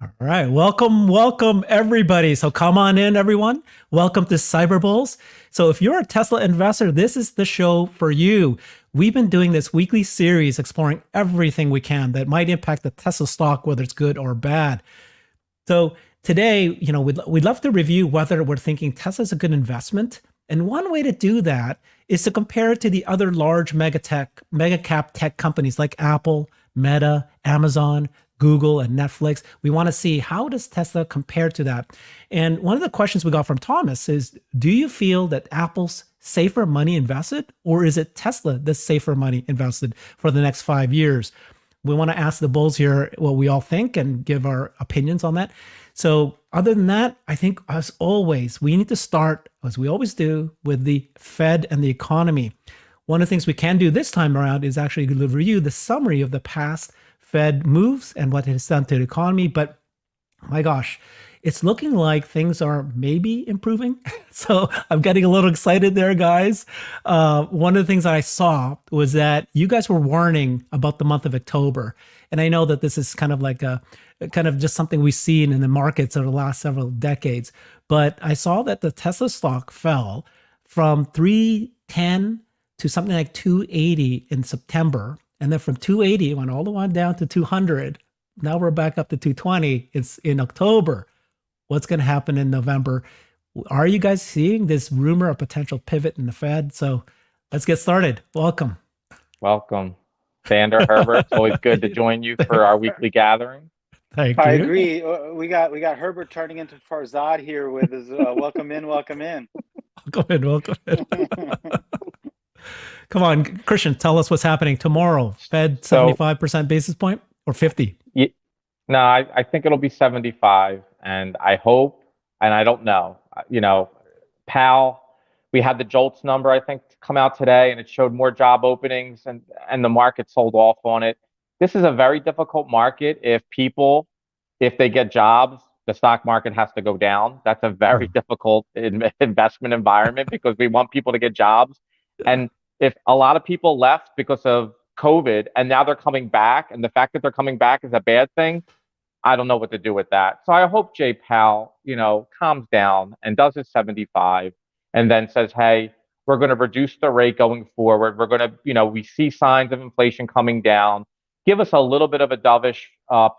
All right. Welcome everybody. So come on in, everyone. Welcome to CyberBulls. So if you're a Tesla investor, this is the show for you. We've been doing this weekly series exploring everything we can that might impact the Tesla stock, whether it's good or bad. So today, we'd love to review whether we're thinking Tesla is a good investment. And one way to do that is to compare it to the other large mega cap tech companies like Apple, Meta, Amazon, Google, and Netflix. We want to see, how does Tesla compare to that? And one of the questions we got from Thomas is, do you feel that Apple's safer money invested, or is it Tesla that's safer money invested for the next 5 years? We want to ask the bulls here what we all think and give our opinions on that. So other than that, I think as always, we need to start, as we always do, with the Fed and the economy. One of the things we can do this time around is actually review the summary of the past Fed moves and what it has done to the economy. But my gosh, it's looking like things are maybe improving. So I'm getting a little excited there, guys. One of the things that I saw was that you guys were warning about the month of October. And I know that this is kind of like just something we've seen in the markets over the last several decades. But I saw that the Tesla stock fell from 310 to something like 280 in September. And then from 280, it went all the way down to 200. Now we're back up to 220. It's in October. What's going to happen in November? Are you guys seeing this rumor of potential pivot in the Fed? So let's get started. Welcome. Welcome, Sander Herbert. It's always good to join you for our weekly gathering. Thank you. I agree. We got Herbert turning into Farzad here with his welcome in. Welcome in. Come on, Christian, tell us what's happening tomorrow. Fed 75% basis point or 50? No, I think it'll be 75, and I hope, and I don't know. Powell, we had the JOLTS number, I think, come out today, and it showed more job openings, and the market sold off on it. This is a very difficult market. If they get jobs, the stock market has to go down. That's a very difficult investment environment because we want people to get jobs. And if a lot of people left because of COVID and now they're coming back, and the fact that they're coming back is a bad thing, I don't know what to do with that. So I hope Jay Powell, calms down and does his 75 and then says, hey, we're going to reduce the rate going forward. We're going to, we see signs of inflation coming down. Give us a little bit of a dovish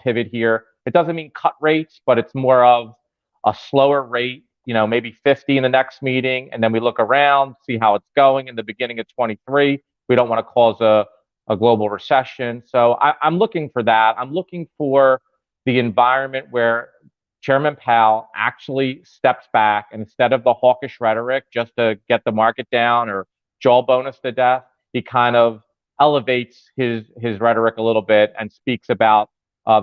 pivot here. It doesn't mean cut rates, but it's more of a slower rate, maybe 50 in the next meeting. And then we look around, see how it's going in the beginning of 23. We don't want to cause a global recession. So I'm looking for that. I'm looking for the environment where Chairman Powell actually steps back, and instead of the hawkish rhetoric just to get the market down or jawbone to death, he kind of elevates his rhetoric a little bit and speaks about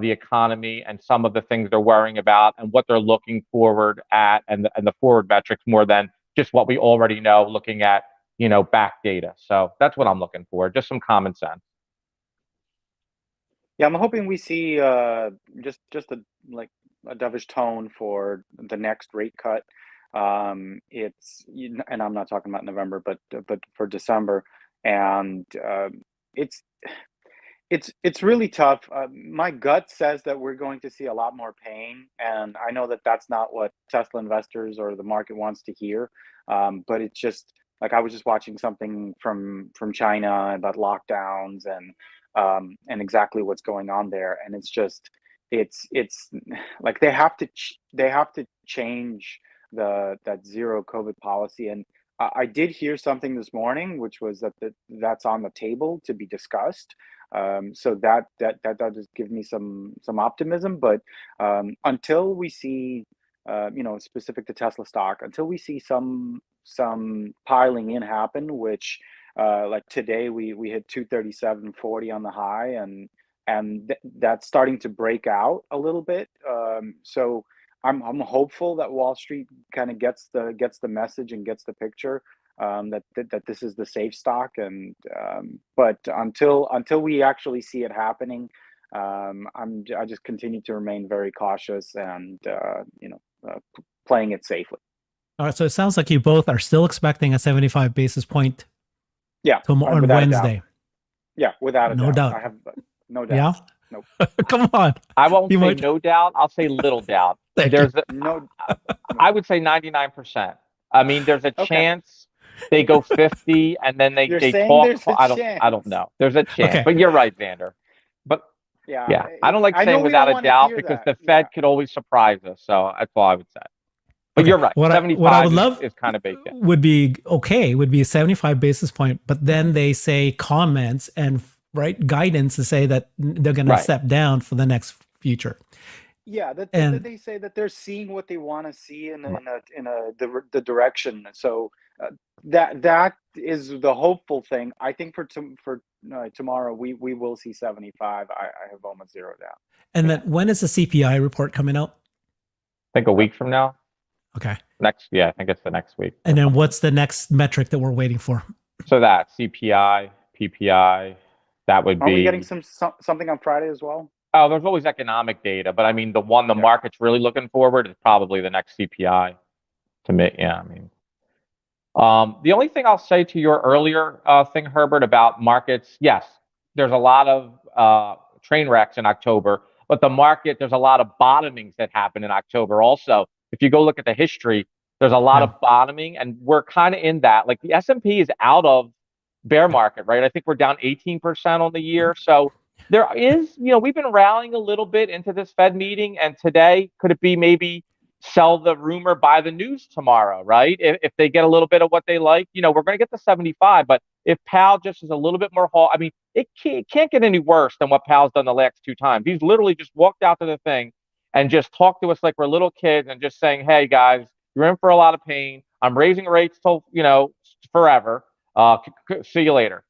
the economy and some of the things they're worrying about and what they're looking forward at and the forward metrics more than just what we already know looking at, back data. So that's what I'm looking for, just some common sense. Yeah, I'm hoping we see just a dovish tone for the next rate cut. It's, and I'm not talking about November, but for December, and it's really tough. My gut says that we're going to see a lot more pain, and I know that that's not what Tesla investors or the market wants to hear. But it's just like I was just watching something from China about lockdowns and exactly what's going on there, and it's like they have to change that zero COVID policy. And I did hear something this morning, which was that's on the table to be discussed. So that does give me some optimism. But until we see, specific to Tesla stock, until we see some piling in happen, which like today we hit 237.40 on the high, and that's starting to break out a little bit. So I'm hopeful that Wall Street kind of gets the message and gets the picture, that this is the safe stock. And but until we actually see it happening, I just continue to remain very cautious and playing it safely. All right, so it sounds like you both are still expecting a 75 basis point. Yeah, on Wednesday. Yeah, without a doubt. doubt. I have no doubt. Yeah. Nope. Come on. I won't You say might. no doubt. I'll say little doubt. Thank you. There's, a, No. I would say 99%. I mean, there's a Okay. chance they go 50 and then You're they saying talk. there's a I don't chance. know. There's a chance, Okay. but you're right, Xander. But Yeah, yeah, I don't like I know saying we don't without a want to doubt hear because that. the Yeah. Fed could always surprise us. So that's all I would say. But Okay. you're right. What I would 75 love is kind of baked in. would be okay, would be a 75 basis point, but then they say comments and right guidance to say that they're going to Right. step down for the next future. Yeah, that And they say that they're seeing what they want to see Right. the direction. So that is the hopeful thing. I think for tomorrow we will see 75. I have almost zero doubt. then when is the CPI report coming out? I think a week from now. Okay. Yeah, I think it's the next week. And then what's the next metric that we're waiting for? So that CPI, PPI, that would Aren't we be. getting something on Friday as well? Oh, there's always economic data, but I mean, the one the Yeah. market's really looking forward is probably the next CPI to me. Yeah, I mean, the only thing I'll say to your earlier thing, Herbert, about markets, yes, there's a lot of train wrecks in October, but the market, there's a lot of bottomings that happen in October also. If you go look at the history, there's a lot of bottoming, and we're kind of in that. Like the S&P is out of bear market, right? I think we're down 18% on the year. So there is, we've been rallying a little bit into this Fed meeting, and today could it be maybe sell the rumor, buy the news tomorrow, right? If they get a little bit of what they like, we're going to get to 75. But if Powell just is a little bit more I mean, it can't get any worse than what Powell's done the last two times. He's literally just walked out to the thing and just talked to us like we're little kids and just saying, hey, guys, you're in for a lot of pain. I'm raising rates till, forever. See you later.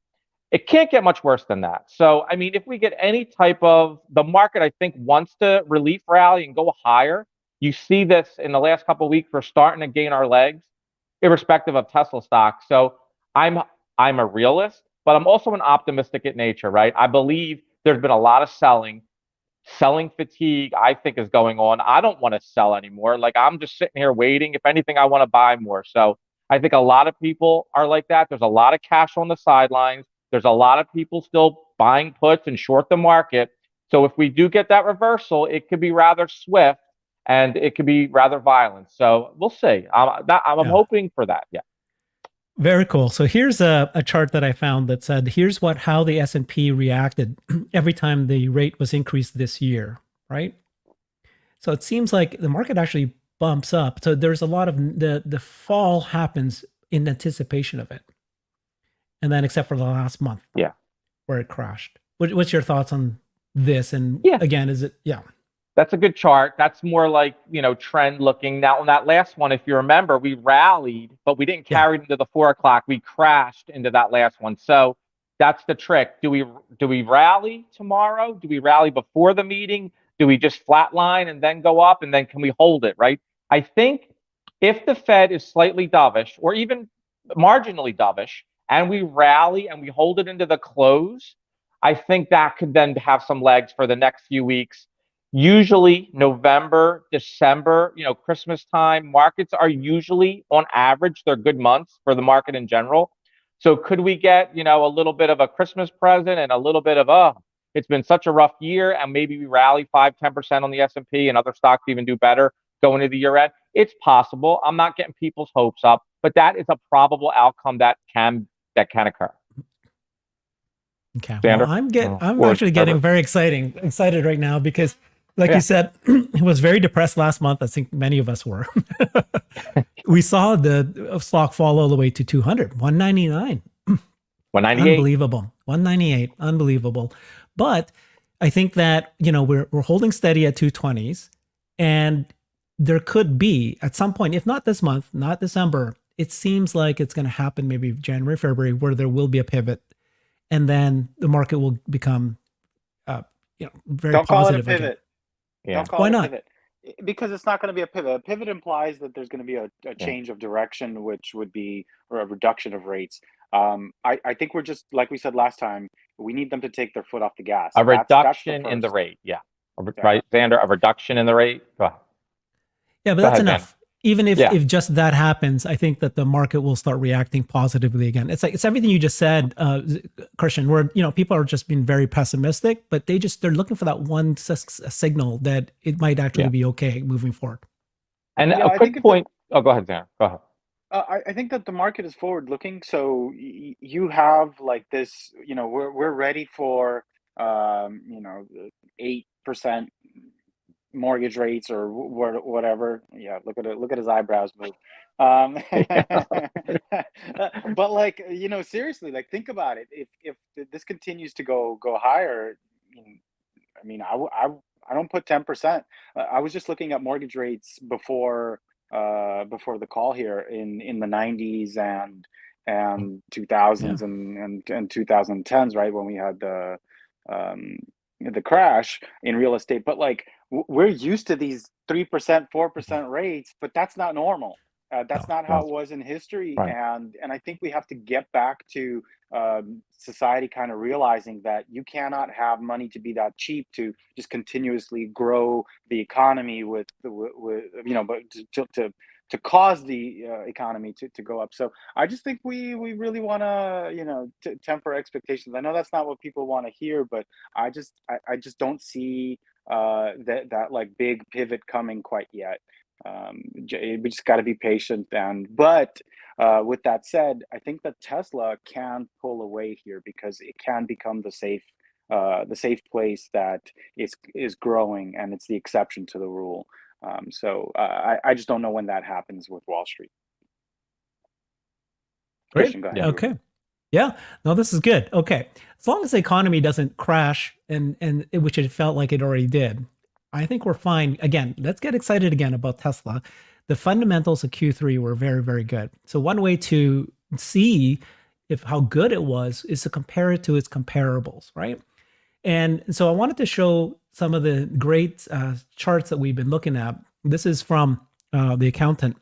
It can't get much worse than that. So, I mean, if we get any type of the market, I think wants to relief rally and go higher. You see this in the last couple of weeks. We're starting to gain our legs, irrespective of Tesla stock. So I'm a realist, but I'm also an optimistic at nature, right? I believe there's been a lot of selling fatigue, I think, is going on. I don't want to sell anymore. Like I'm just sitting here waiting. If anything, I want to buy more. So I think a lot of people are like that. There's a lot of cash on the sidelines. There's a lot of people still buying puts and short the market. So if we do get that reversal, it could be rather swift and it could be rather violent. So we'll see. I'm hoping for that. Yeah. Very cool. So here's a chart that I found that said, here's how the S&P reacted every time the rate was increased this year, right? So it seems like the market actually bumps up. So there's a lot of the fall happens in anticipation of it. And then except for the last month. Yeah. Where it crashed. What's your thoughts on this? And again, is it, That's a good chart. That's more like, trend looking. Now, on that last one, if you remember, we rallied, but we didn't carry it into the 4 o'clock. We crashed into that last one. So that's the trick. Do we rally tomorrow? Do we rally before the meeting? Do we just flatline and then go up? And then can we hold it, right? I think if the Fed is slightly dovish or even marginally dovish, and we rally and we hold it into the close, I think that could then have some legs for the next few weeks. Usually November, December, Christmas time, markets are usually on average, they're good months for the market in general. So could we get, a little bit of a Christmas present and a little bit of, it's been such a rough year and maybe we rally 5-10% on the S&P and other stocks even do better going into the year end? It's possible. I'm not getting people's hopes up, but that is a probable outcome that can occur. Okay. Xander? Well, I'm actually getting very excited right now because, like you said, it was very depressed last month. I think many of us were. We saw the stock fall all the way to 200, 199. 198. Unbelievable. 198. Unbelievable. But I think that, we're holding steady at 220s, and there could be at some point, if not this month, not December, it seems like it's going to happen maybe January, February, where there will be a pivot. And then the market will become, very Don't positive. Call it a pivot. Again. Yeah. Don't call Why it a not? pivot. Because it's not going to be a pivot. A pivot implies that there's going to be a change of direction, which would be or a reduction of rates. I think we're just, like we said last time, we need them to take their foot off the gas. A reduction that's in the rate. Yeah. Right, Xander, a reduction in the rate. Go ahead. Yeah, but that's enough. even if, Yeah. if just that happens, I think that the market will start reacting positively again. It's like, it's everything you just said, Christian, where, people are just being very pessimistic, but they're looking for that one signal that it might actually be okay moving forward. And Yeah, a I think quick point. Oh, go ahead, Dan. Go ahead. I think that the market is forward looking. So you have like this, we're ready for 8% mortgage rates or whatever. Yeah, look at it. Look at his eyebrows move. But like, seriously, like think about it. If this continues to go higher, I mean, I don't put 10%. I was just looking at mortgage rates before the call here in the 90s and 2000s Yeah. and 2010s, right, when we had um, the crash in real estate. But like we're used to these 3%, 4% rates, but that's not normal. That's No, not how No. it was in history, Right. and I think we have to get back to society kind of realizing that you cannot have money to be that cheap to just continuously grow the economy with but to cause the economy to go up. So I just think we really want to temper expectations. I know that's not what people want to hear, but I just don't see that like big pivot coming quite yet. We just got to be patient. But with that said, I think that Tesla can pull away here because it can become the safe place that is growing, and it's the exception to the rule. I just don't know when that happens with Wall Street. great. Christian, go ahead. Yeah. Okay. Yeah. No, this is good. Okay. As long as the economy doesn't crash which it felt like it already did, I think we're fine. Again, let's get excited again about Tesla. The fundamentals of Q3 were very, very good. So one way to see if how good it was is to compare it to its comparables, right? And so I wanted to show some of the great charts that we've been looking at. This is from the accountant,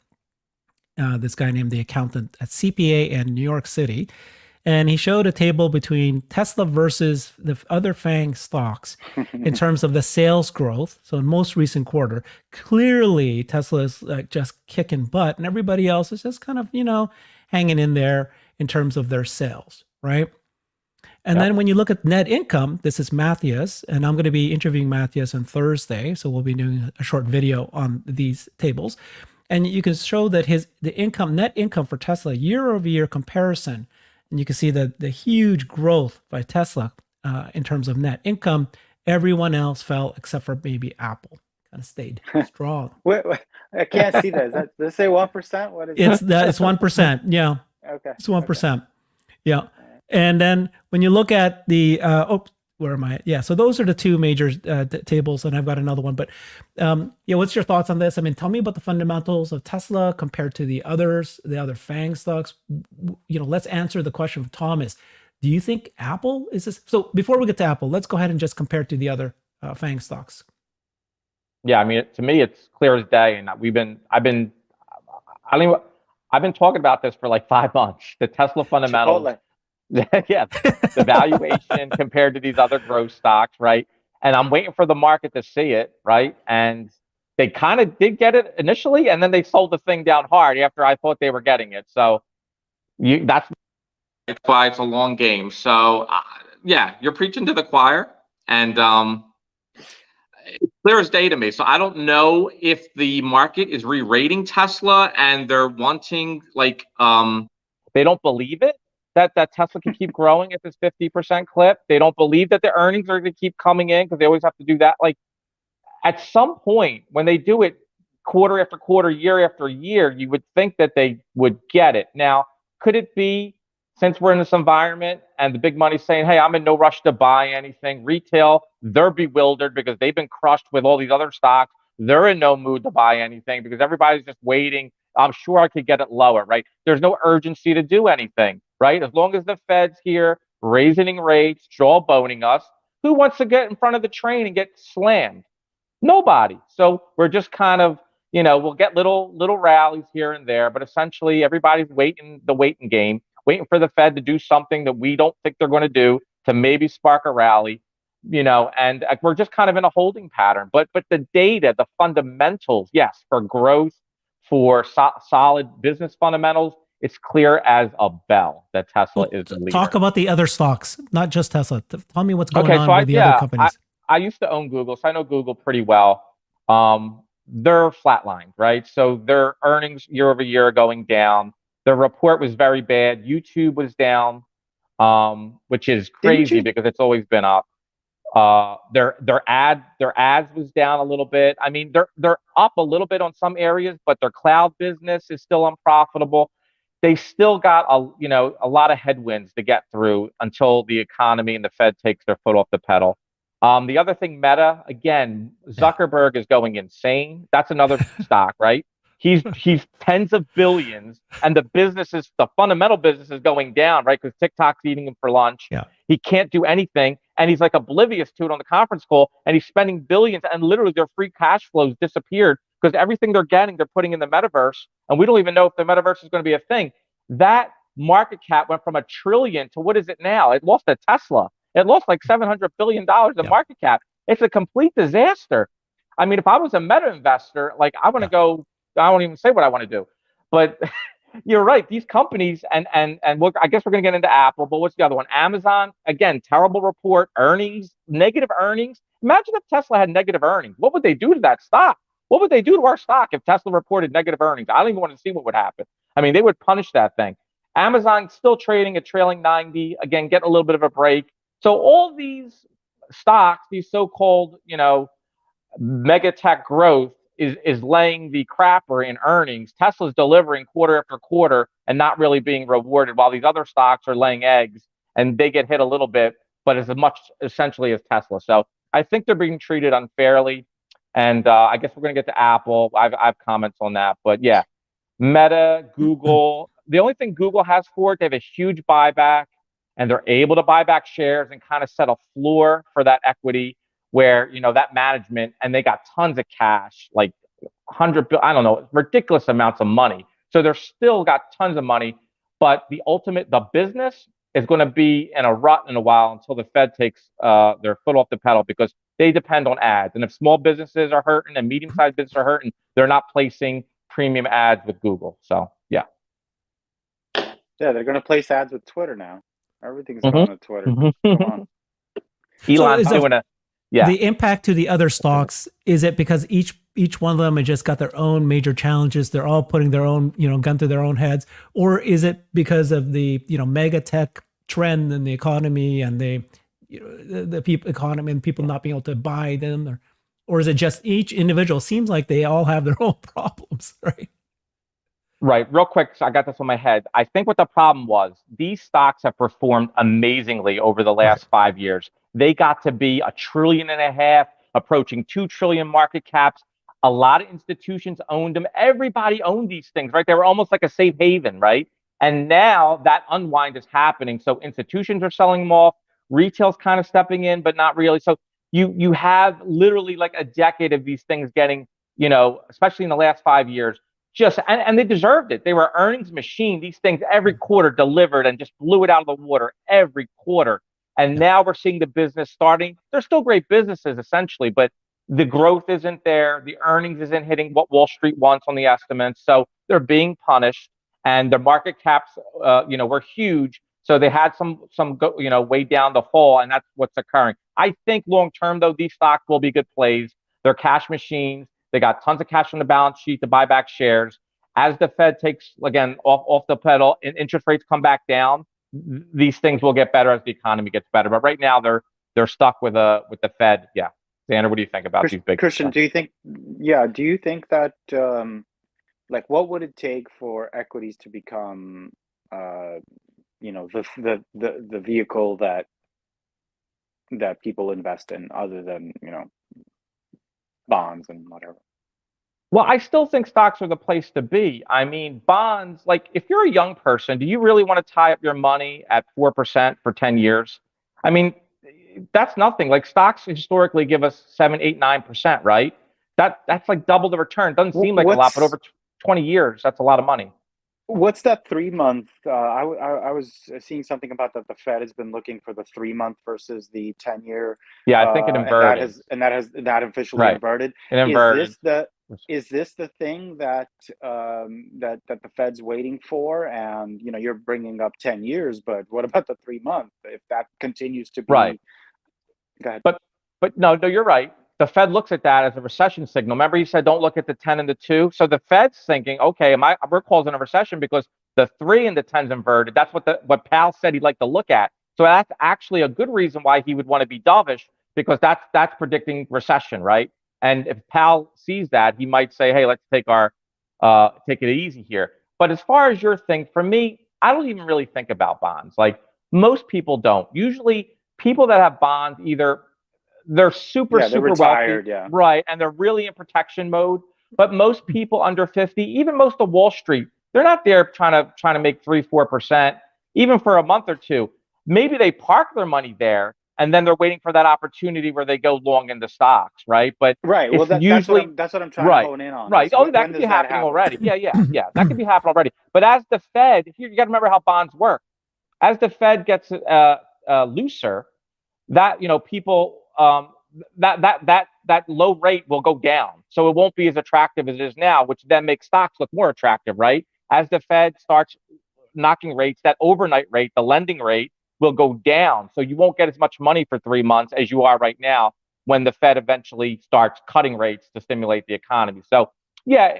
this guy named the accountant at CPA in New York City. And he showed a table between Tesla versus the other FANG stocks in terms of the sales growth. So in most recent quarter, clearly Tesla is like just kicking butt, and everybody else is just kind of, hanging in there in terms of their sales, right? And Yep. then when you look at net income, this is Matthias, and I'm going to be interviewing Matthias on Thursday. So we'll be doing a short video on these tables. And you can show that net income for Tesla year over year comparison. And you can see that the huge growth by Tesla in terms of net income. Everyone else fell except for maybe Apple. Kind of stayed strong. Wait, I can't see that. Does that say 1%? What is It's 1%. Yeah, Okay. it's 1%. Yeah. And then when you look at the where am I? Yeah, so those are the two major tables, and I've got another one. But what's your thoughts on this? I mean, tell me about the fundamentals of Tesla compared to the other FANG stocks. Let's answer the question from Thomas. Do you think Apple is this? So before we get to Apple, let's go ahead and just compare it to the other FANG stocks. Yeah, I mean, to me, it's clear as day, and I've been talking about this for like 5 months. The Tesla fundamentals. Chipotle. Yeah, the valuation compared to these other growth stocks, right? And I'm waiting for the market to see it, right? And they kind of did get it initially, and then they sold the thing down hard after I thought they were getting it. So that's why it's a long game. So yeah, you're preaching to the choir, and it's clear as day to me. So I don't know if the market is re-rating Tesla and they're wanting they don't believe it. That Tesla can keep growing at this 50% clip. They don't believe that the earnings are going to keep coming in because they always have to do that. Like at some point when they do it quarter after quarter, year after year, you would think that they would get it. Now, could it be since we're in this environment and the big money's saying, hey, I'm in no rush to buy anything. Retail, they're bewildered because they've been crushed with all these other stocks. They're in no mood to buy anything because everybody's just waiting. I'm sure I could get it lower, right? There's no urgency to do anything, right? As long as the Fed's here raising rates, jawboning us, who wants to get in front of the train and get slammed? Nobody. So we're just kind of, we'll get little rallies here and there, but essentially everybody's waiting game, waiting for the Fed to do something that we don't think they're going to do to maybe spark a rally, and we're just kind of in a holding pattern. But the data, the fundamentals, yes, for growth, for solid business fundamentals, it's clear as a bell that Tesla Well, is the leader. talk about the other stocks, not just Tesla. Tell me what's going Okay, so on with the other companies. I used to own Google, so I know Google pretty well. They're flatlined, right? So their earnings year over year are going down. Their report was very bad. YouTube was down, which is crazy because it's always been up. Their ads was down a little bit. I mean, they're up a little bit on some areas, but their cloud business is still unprofitable. They still got a lot of headwinds to get through until the economy and the Fed takes their foot off the pedal. The other thing, Meta, again, Zuckerberg is going insane. That's another stock, right? He's tens of billions, and the fundamental business is going down, right? Because TikTok's eating him for lunch. Yeah. He can't do anything, and he's like oblivious to it on the conference call, and he's spending billions, and literally their free cash flows disappeared because everything they're getting, they're putting in the metaverse, and we don't even know if the metaverse is going to be a thing. That market cap went from $1 trillion to what is it now? It lost to Tesla. It lost like $700 billion in market cap. It's a complete disaster. I mean, if I was a Meta investor, like I want to go, I won't even say what I want to do, but you're right. These companies, and I guess we're going to get into Apple, but what's the other one? Amazon, again, terrible report, earnings, negative earnings. Imagine if Tesla had negative earnings. What would they do to that stock? What would they do to our stock if Tesla reported negative earnings? I don't even want to see what would happen. I mean, they would punish that thing. Amazon still trading at trailing 90, again, getting a little bit of a break. So all these stocks, these so-called, mega tech growth is laying the crapper in earnings. Tesla's delivering quarter after quarter and not really being rewarded, while these other stocks are laying eggs and they get hit a little bit, but as much essentially as Tesla. So I think they're being treated unfairly. And I guess we're going to get to Apple. I've comments on that, but yeah, Meta, Google. The only thing Google has for it, they have a huge buyback, and they're able to buy back shares and kind of set a floor for that equity where, that management, and they got tons of cash, like 100 billion, I don't know, ridiculous amounts of money. So they're still got tons of money, but the business is going to be in a rut in a while until the Fed takes their foot off the pedal, because they depend on ads. And if small businesses are hurting and medium-sized businesses are hurting, they're not placing premium ads with Google. So yeah. Yeah, they're going to place ads with Twitter now. Everything's going to Twitter. Come on. Elon's doing the impact to the other stocks, is it because each one of them has just got their own major challenges? They're all putting their own, gun to their own heads, or is it because of the, mega tech trend in the economy and the economy and people not being able to buy them, or is it just each individual? Seems like they all have their own problems, right? Right. Real quick, so I got this on my head. I think what the problem was, these stocks have performed amazingly over the last 5 years. They got to be $1.5 trillion, approaching 2 trillion market caps. A lot of institutions owned them. Everybody owned these things, right? They were almost like a safe haven, right? And now that unwind is happening. So institutions are selling them off. Retail's kind of stepping in, but not really. So you have literally like a decade of these things getting, especially in the last 5 years, and they deserved it. They were earnings machine. These things every quarter delivered and just blew it out of the water every quarter. And now we're seeing the business starting. They're still great businesses essentially, but the growth isn't there. The earnings isn't hitting what Wall Street wants on the estimates. So they're being punished, and their market caps, were huge. So they had some way down the fall, and that's what's occurring. I think long term though, these stocks will be good plays. They're cash machines. They got tons of cash on the balance sheet to buy back shares. As the Fed takes, again, off the pedal and interest rates come back down, these things will get better as the economy gets better. But right now they're stuck with the Fed. Yeah. Xander, what do you think about these big Christian, stuff? do you think that what would it take for equities to become the vehicle that people invest in, other than bonds and whatever? Well, I still think stocks are the place to be. I mean, bonds, like if you're a young person, do you really want to tie up your money at 4% for 10 years? I mean, that's nothing. Like stocks historically give us 7, 8, 9%, right? That's like double the return. Doesn't seem like a lot, but over 20 years, that's a lot of money. What's that 3-month? I was seeing something about that the Fed has been looking for the 3-month versus the 10-year. Yeah, I think it inverted. And that officially inverted. It inverted. is this the thing that that the Fed's waiting for? And you're bringing up 10 years, but what about the 3 month? If that continues to Right. be, go ahead. But no, you're right. The Fed looks at that as a recession signal. Remember, you said don't look at the 10 and the 2. So the Fed's thinking, okay, we're causing a recession because the 3 and the 10's inverted. That's what Powell said he'd like to look at. So that's actually a good reason why he would want to be dovish, because that's predicting recession, right? And if Powell sees that, he might say, hey, let's take it easy here. But as far as your thing, for me, I don't even really think about bonds. Like, most people don't. Usually, people that have bonds, either they're super Yeah, they're retired. wealthy, Yeah. right, and they're really in protection mode. But most people under 50, even most of Wall Street, they're not there trying to make 3-4%, even for a month or two. Maybe they park their money there, and then they're waiting for that opportunity where they go long into stocks, right? But Right. Well, it's that's what usually I'm trying to right, hone in on. right. Is Oh, that when could be does that happening happen? already. Yeah, that could be happening already. But as the Fed, you got to remember how bonds work. As the Fed gets looser, that people that low rate will go down, so it won't be as attractive as it is now, which then makes stocks look more attractive, right? As the Fed starts knocking rates, that overnight rate, the lending rate, will go down, so you won't get as much money for 3 months as you are right now when the Fed eventually starts cutting rates to stimulate the economy. So yeah,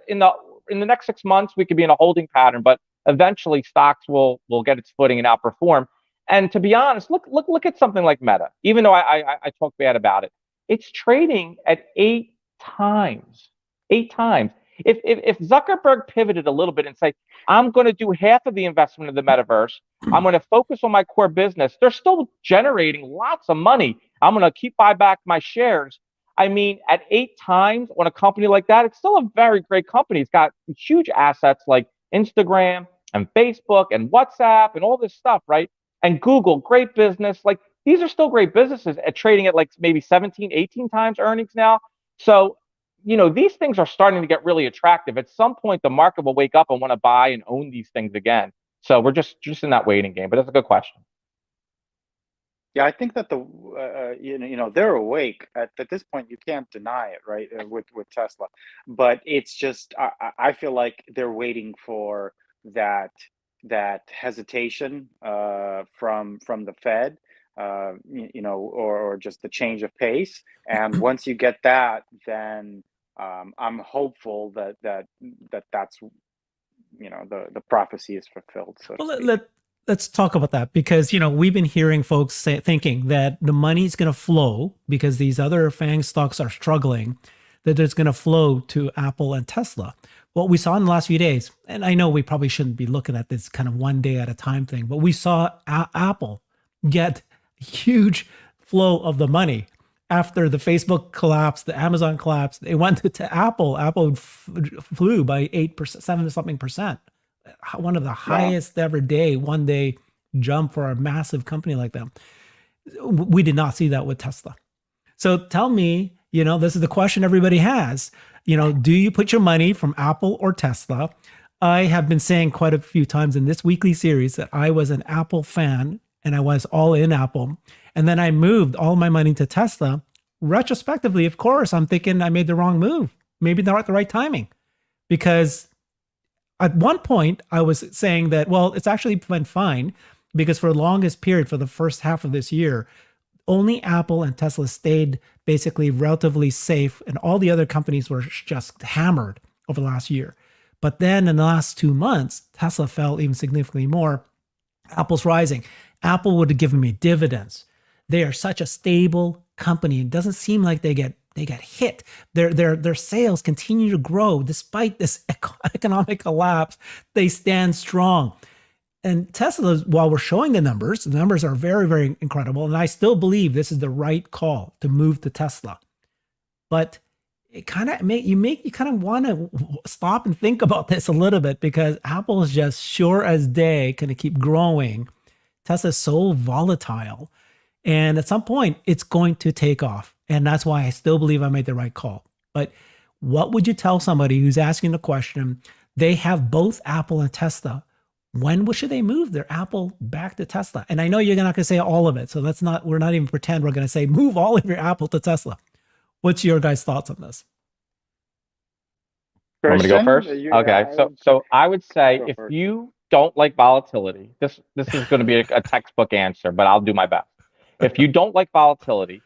in the next 6 months we could be in a holding pattern, but eventually stocks will get its footing and outperform. And to be honest, look at something like Meta. Even though I talk bad about it, it's trading at 8 times. 8 times. If Zuckerberg pivoted a little bit and say, I'm going to do half of the investment in the metaverse, I'm going to focus on my core business, they're still generating lots of money. I'm going to keep buy back my shares. I mean, at 8 times on a company like that, it's still a very great company. It's got huge assets like Instagram and Facebook and WhatsApp and all this stuff, right? And Google, great business. Like, these are still great businesses at trading at like maybe 17, 18 times earnings now. So, these things are starting to get really attractive. At some point, the market will wake up and want to buy and own these things again. So we're just in that waiting game. But that's a good question. Yeah, I think that they're awake at this point. You can't deny it, right? With Tesla, but it's just I feel like they're waiting for that hesitation from the Fed, or just the change of pace. And once you get that, then I'm hopeful that's the prophecy is fulfilled, so to Well, speak. let's talk about that, because we've been hearing folks thinking that the money's going to flow because these other FANG stocks are struggling, that it's going to flow to Apple and Tesla. What we saw in the last few days, and I know we probably shouldn't be looking at this kind of one day at a time thing, but we saw Apple get huge flow of the money. After the Facebook collapse, the Amazon collapse, they went to Apple. Apple flew by 8%, 7 something%. One of the Wow. highest ever one day jump for a massive company like them. We did not see that with Tesla. So tell me, this is the question everybody has. Do you put your money from Apple or Tesla? I have been saying quite a few times in this weekly series that I was an Apple fan and I was all in Apple. And then I moved all my money to Tesla. Retrospectively, of course, I'm thinking I made the wrong move. Maybe not the right timing. Because at one point, I was saying that, well, it's actually been fine, because for the longest period, for the first half of this year, only Apple and Tesla stayed basically relatively safe, and all the other companies were just hammered over the last year. But then in the last 2 months, Tesla fell even significantly more. Apple's rising. Apple would have given me dividends. They are such a stable company. It doesn't seem like they get hit. Their sales continue to grow despite this economic collapse. They stand strong. And Tesla, while we're showing the numbers are very, very incredible. And I still believe this is the right call to move to Tesla. But it kind of you kind of want to stop and think about this a little bit, because Apple is just sure as day going to keep growing. Tesla is so volatile. And at some point, it's going to take off. And that's why I still believe I made the right call. But what would you tell somebody who's asking the question? They have both Apple and Tesla. When should they move their Apple back to Tesla? And I know you're not going to say all of it. So we're not even pretend we're going to say move all of your Apple to Tesla. What's your guys' thoughts on this? Want me to go Christian, first? Okay. So I would say go if for it. you don't like volatility, this is going to be a textbook answer, but I'll do my best. If you don't like volatility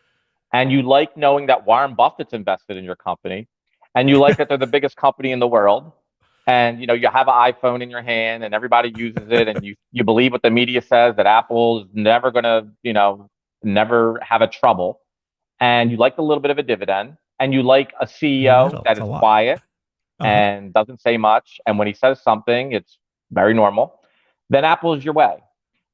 and you like knowing that Warren Buffett's invested in your company and you like that they're the biggest company in the world and you have an iPhone in your hand and everybody uses it and you believe what the media says that Apple is never going to, never have a trouble and you like a little bit of a dividend and you like a In the CEO middle, that it's a is lot. quiet and doesn't say much. And when he says something, it's very normal. Then Apple is your way.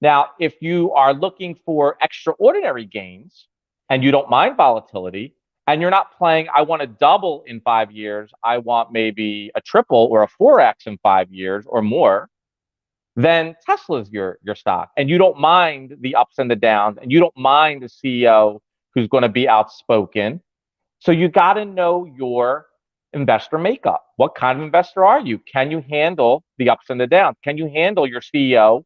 Now, if you are looking for extraordinary gains and you don't mind volatility and you're not playing, I want to double in 5 years, I want maybe a triple or a 4X in 5 years or more, then Tesla's your stock. And you don't mind the ups and the downs, and you don't mind the CEO who's going to be outspoken. So you got to know your investor makeup. What kind of investor are you? Can you handle the ups and the downs? Can you handle your CEO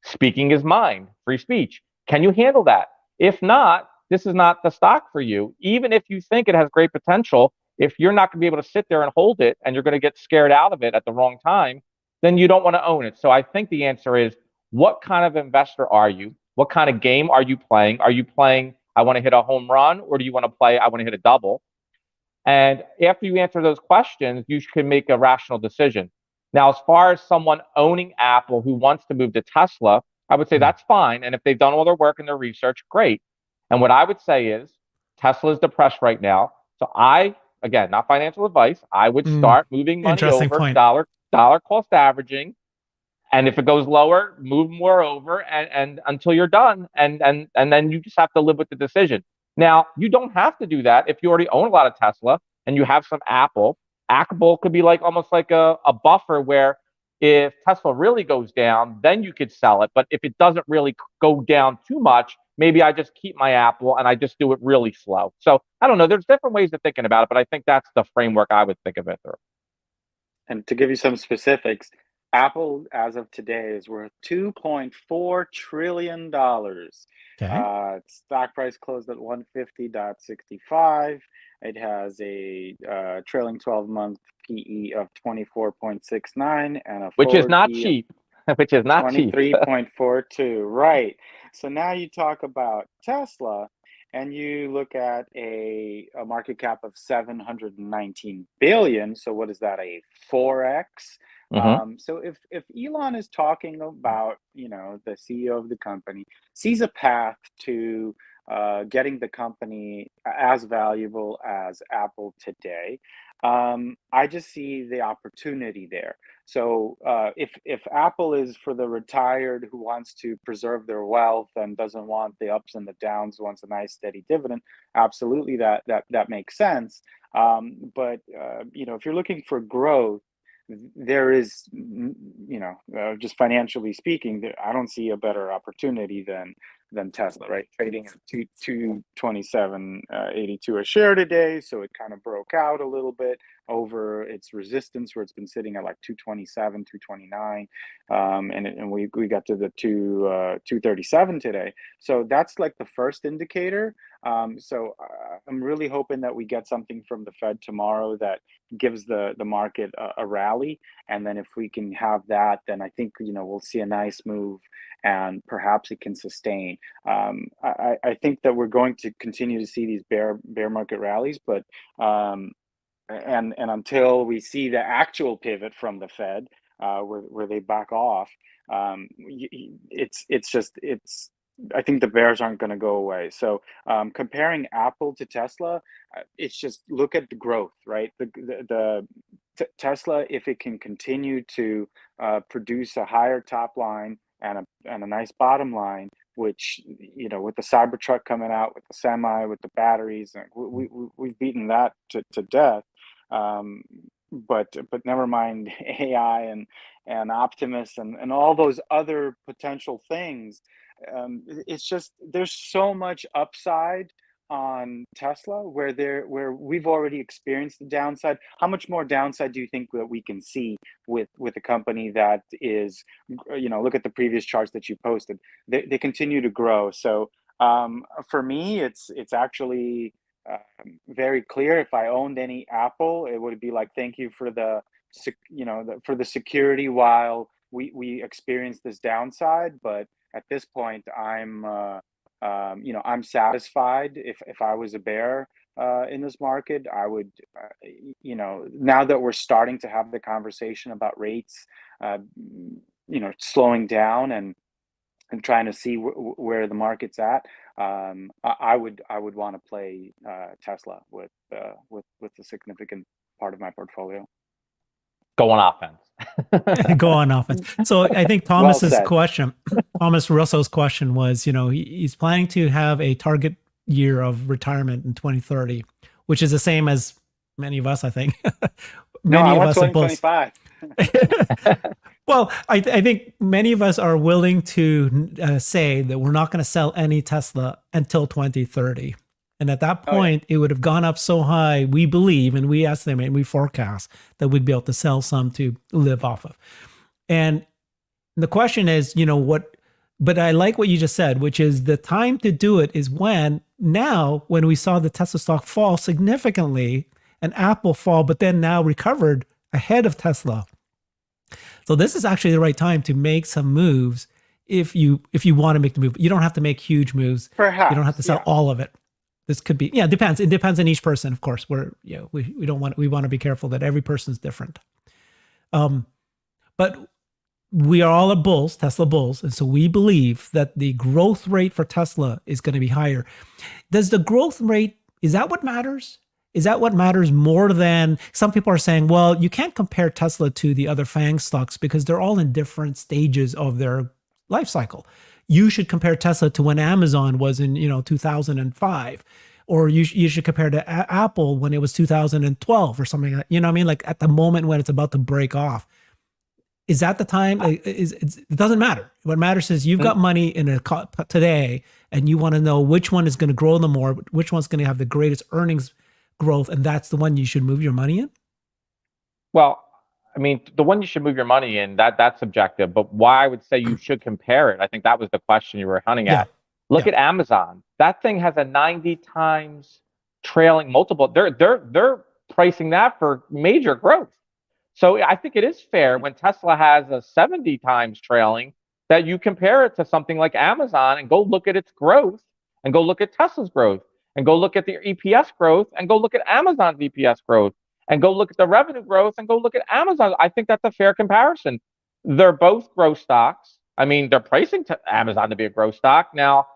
speaking his mind, free speech? Can you handle that? If not, this is not the stock for you. Even if you think it has great potential, if you're not going to be able to sit there and hold it and you're going to get scared out of it at the wrong time, then you don't want to own it. So I think the answer is what kind of investor are you? What kind of game are you playing? Are you playing, I want to hit a home run, or do you want to play, I want to hit a double? And after you answer those questions, you can make a rational decision. Now, as far as someone owning Apple who wants to move to Tesla, I would say that's fine. And if they've done all their work and their research, great. And what I would say is Tesla is depressed right now. So again, not financial advice, I would start moving money Interesting over, point. dollar cost averaging. And if it goes lower, move more over and until you're done. And then you just have to live with the decision. Now, you don't have to do that if you already own a lot of Tesla and you have some Apple. Apple could be like almost like a buffer where if Tesla really goes down, then you could sell it. But if it doesn't really go down too much, maybe I just keep my Apple and I just do it really slow. So I don't know. There's different ways of thinking about it, but I think that's the framework I would think of it through. And to give you some specifics, Apple, as of today, is worth $2.4 trillion. Okay. Stock price closed at 150.65. It has a trailing 12-month PE of 24.69 and a Which is forward not PE of cheap. Which is not cheap. 23.42. Right. So now you talk about Tesla and you look at a market cap of 719 billion. So what is that, a 4x? Hmm. So if Elon is talking about, the CEO of the company sees a path to getting the company as valuable as Apple today, I just see the opportunity there. So if Apple is for the retired who wants to preserve their wealth and doesn't want the ups and the downs, wants a nice steady dividend, absolutely that makes sense. But if you're looking for growth, there is, just financially speaking, I don't see a better opportunity than Tesla, right? Trading at 227.82 a share today, so it kind of broke out a little bit over its resistance where it's been sitting at like 227, 229, and we got to the 237 today. So that's like the first indicator. So I'm really hoping that we get something from the Fed tomorrow that gives the market a rally, and then if we can have that, then I think we'll see a nice move and perhaps it can sustain. I think that we're going to continue to see these bear market rallies, but and until we see the actual pivot from the Fed, where they back off, it's I think the bears aren't going to go away. So comparing Apple to Tesla, it's just look at the growth, right? Tesla, if it can continue to produce a higher top line and a nice bottom line, which with the Cybertruck coming out, with the semi, with the batteries, we've beaten that to death. But never mind AI and Optimus and all those other potential things. It's just there's so much upside on Tesla where we've already experienced the downside. How much more downside do you think that we can see with a company that is, look at the previous charts that you posted. They continue to grow. So for me, it's actually very clear. If I owned any Apple, it would be like, thank you for the for the security while we experience this downside. But at this point, I'm satisfied. If I was a bear in this market, I would, now that we're starting to have the conversation about rates, uh, slowing down and trying to see where the market's at. I would want to play Tesla with a significant part of my portfolio. Go on offense. Go on offense. So I think Well said. Thomas Russell's question was, he's planning to have a target year of retirement in 2030, which is the same as many of us, I think. No, I Many of want us at both. 2025. Well, I think many of us are willing to say that we're not going to sell any Tesla until 2030. And at that point, it would have gone up so high, we believe, and we estimate, and we forecast that we'd be able to sell some to live off of. And the question is, but I like what you just said, which is the time to do it is when we saw the Tesla stock fall significantly and Apple fall, but then now recovered ahead of Tesla. So this is actually the right time to make some moves if you want to make the move. You don't have to make huge moves. Perhaps you don't have to sell all of it. This could be, it depends. It depends on each person, of course. We want to be careful that every person's different. But we are all bulls, Tesla bulls. And so we believe that the growth rate for Tesla is going to be higher. Does the growth rate, is that what matters? Is that what matters more than some people are saying, well, you can't compare Tesla to the other FANG stocks because they're all in different stages of their life cycle. You should compare Tesla to when Amazon was in, 2005, or you should compare to Apple when it was 2012 or something like that. You know what I mean? Like at the moment when it's about to break off. Is that the time? It doesn't matter. What matters is you've got money in today and you want to know which one is going to grow the more, which one's going to have the greatest earnings growth, and that's the one you should move your money in? Well, I mean, the one you should move your money in, that's subjective, but why I would say you should compare it, I think that was the question you were hunting at. Look at Amazon. That thing has a 90 times trailing multiple. They're pricing that for major growth. So I think it is fair when Tesla has a 70 times trailing that you compare it to something like Amazon and go look at its growth and go look at Tesla's growth and go look at the EPS growth and go look at Amazon's EPS growth and go look at the revenue growth and go look at Amazon. I think that's a fair comparison. They're both growth stocks. I mean, they're pricing to Amazon to be a growth stock now.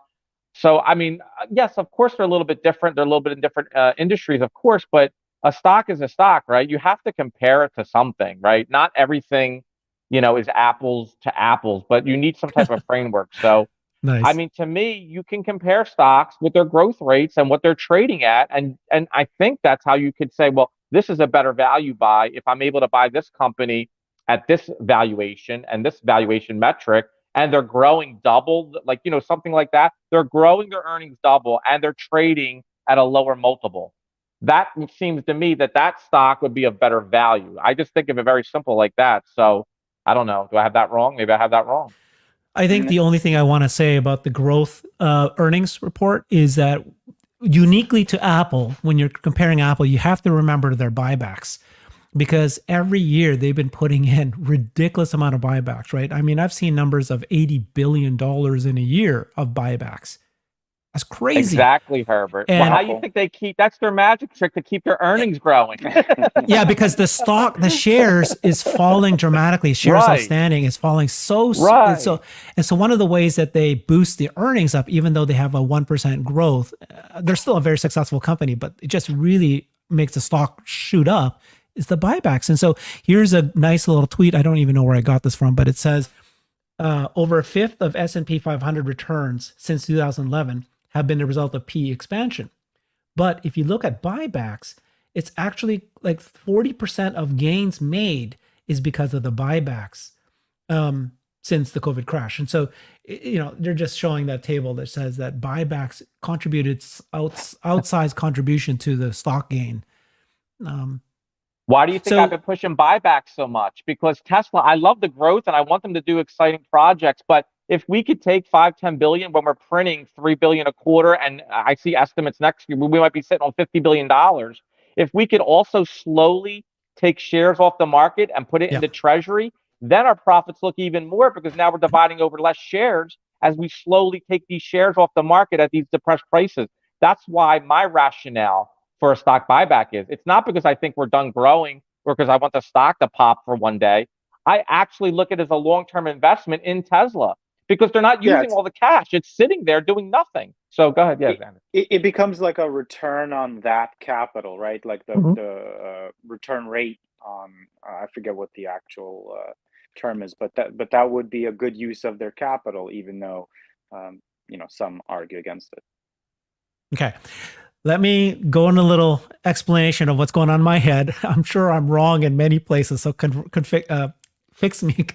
So, I mean, yes, of course, they're a little bit different. They're a little bit in different industries, of course, but a stock is a stock, right? You have to compare it to something, right? Not everything, is apples to apples, but you need some type of framework. So, nice. I mean, to me, you can compare stocks with their growth rates and what they're trading at. And I think that's how you could say, well, this is a better value buy if I'm able to buy this company at this valuation and this valuation metric, and they're growing double, like, something like that. They're growing their earnings double and they're trading at a lower multiple. That seems to me that stock would be of better value. I just think of it very simple like that. So I don't know. Do I have that wrong? Maybe I have that wrong. I think the only thing I want to say about the growth earnings report is that uniquely to Apple, when you're comparing Apple, you have to remember their buybacks, because every year they've been putting in ridiculous amount of buybacks, right? I mean, I've seen numbers of $80 billion in a year of buybacks. That's crazy. Exactly, Herbert. And how you think that's their magic trick to keep their earnings growing? Yeah, because the shares is falling dramatically. Shares outstanding is falling so. So one of the ways that they boost the earnings up, even though they have a 1% growth, they're still a very successful company, but it just really makes the stock shoot up, is the buybacks. And so here's a nice little tweet. I don't even know where I got this from, but it says over a fifth of S&P 500 returns since 2011 have been the result of PE expansion. But if you look at buybacks, it's actually like 40% of gains made is because of the buybacks since the COVID crash. And so, they're just showing that table that says that buybacks contributed outsized contribution to the stock gain. Why do you think I've been pushing buybacks so much? Because Tesla, I love the growth and I want them to do exciting projects, but if we could take 5-10 billion when we're printing 3 billion a quarter, and I see estimates next year, we might be sitting on $50 billion. If we could also slowly take shares off the market and put it into treasury, then our profits look even more because now we're dividing over less shares as we slowly take these shares off the market at these depressed prices. That's why my rationale for a stock buyback is it's not because I think we're done growing or because I want the stock to pop for one day. I actually look at it as a long-term investment in Tesla because they're not using all the cash. It's sitting there doing nothing. So go ahead. Yeah, Xander. It becomes like a return on that capital, right? Like the return rate on, I forget what the actual term is, but that would be a good use of their capital, even though, some argue against it. Okay. Let me go in a little explanation of what's going on in my head. I'm sure I'm wrong in many places, so fix me.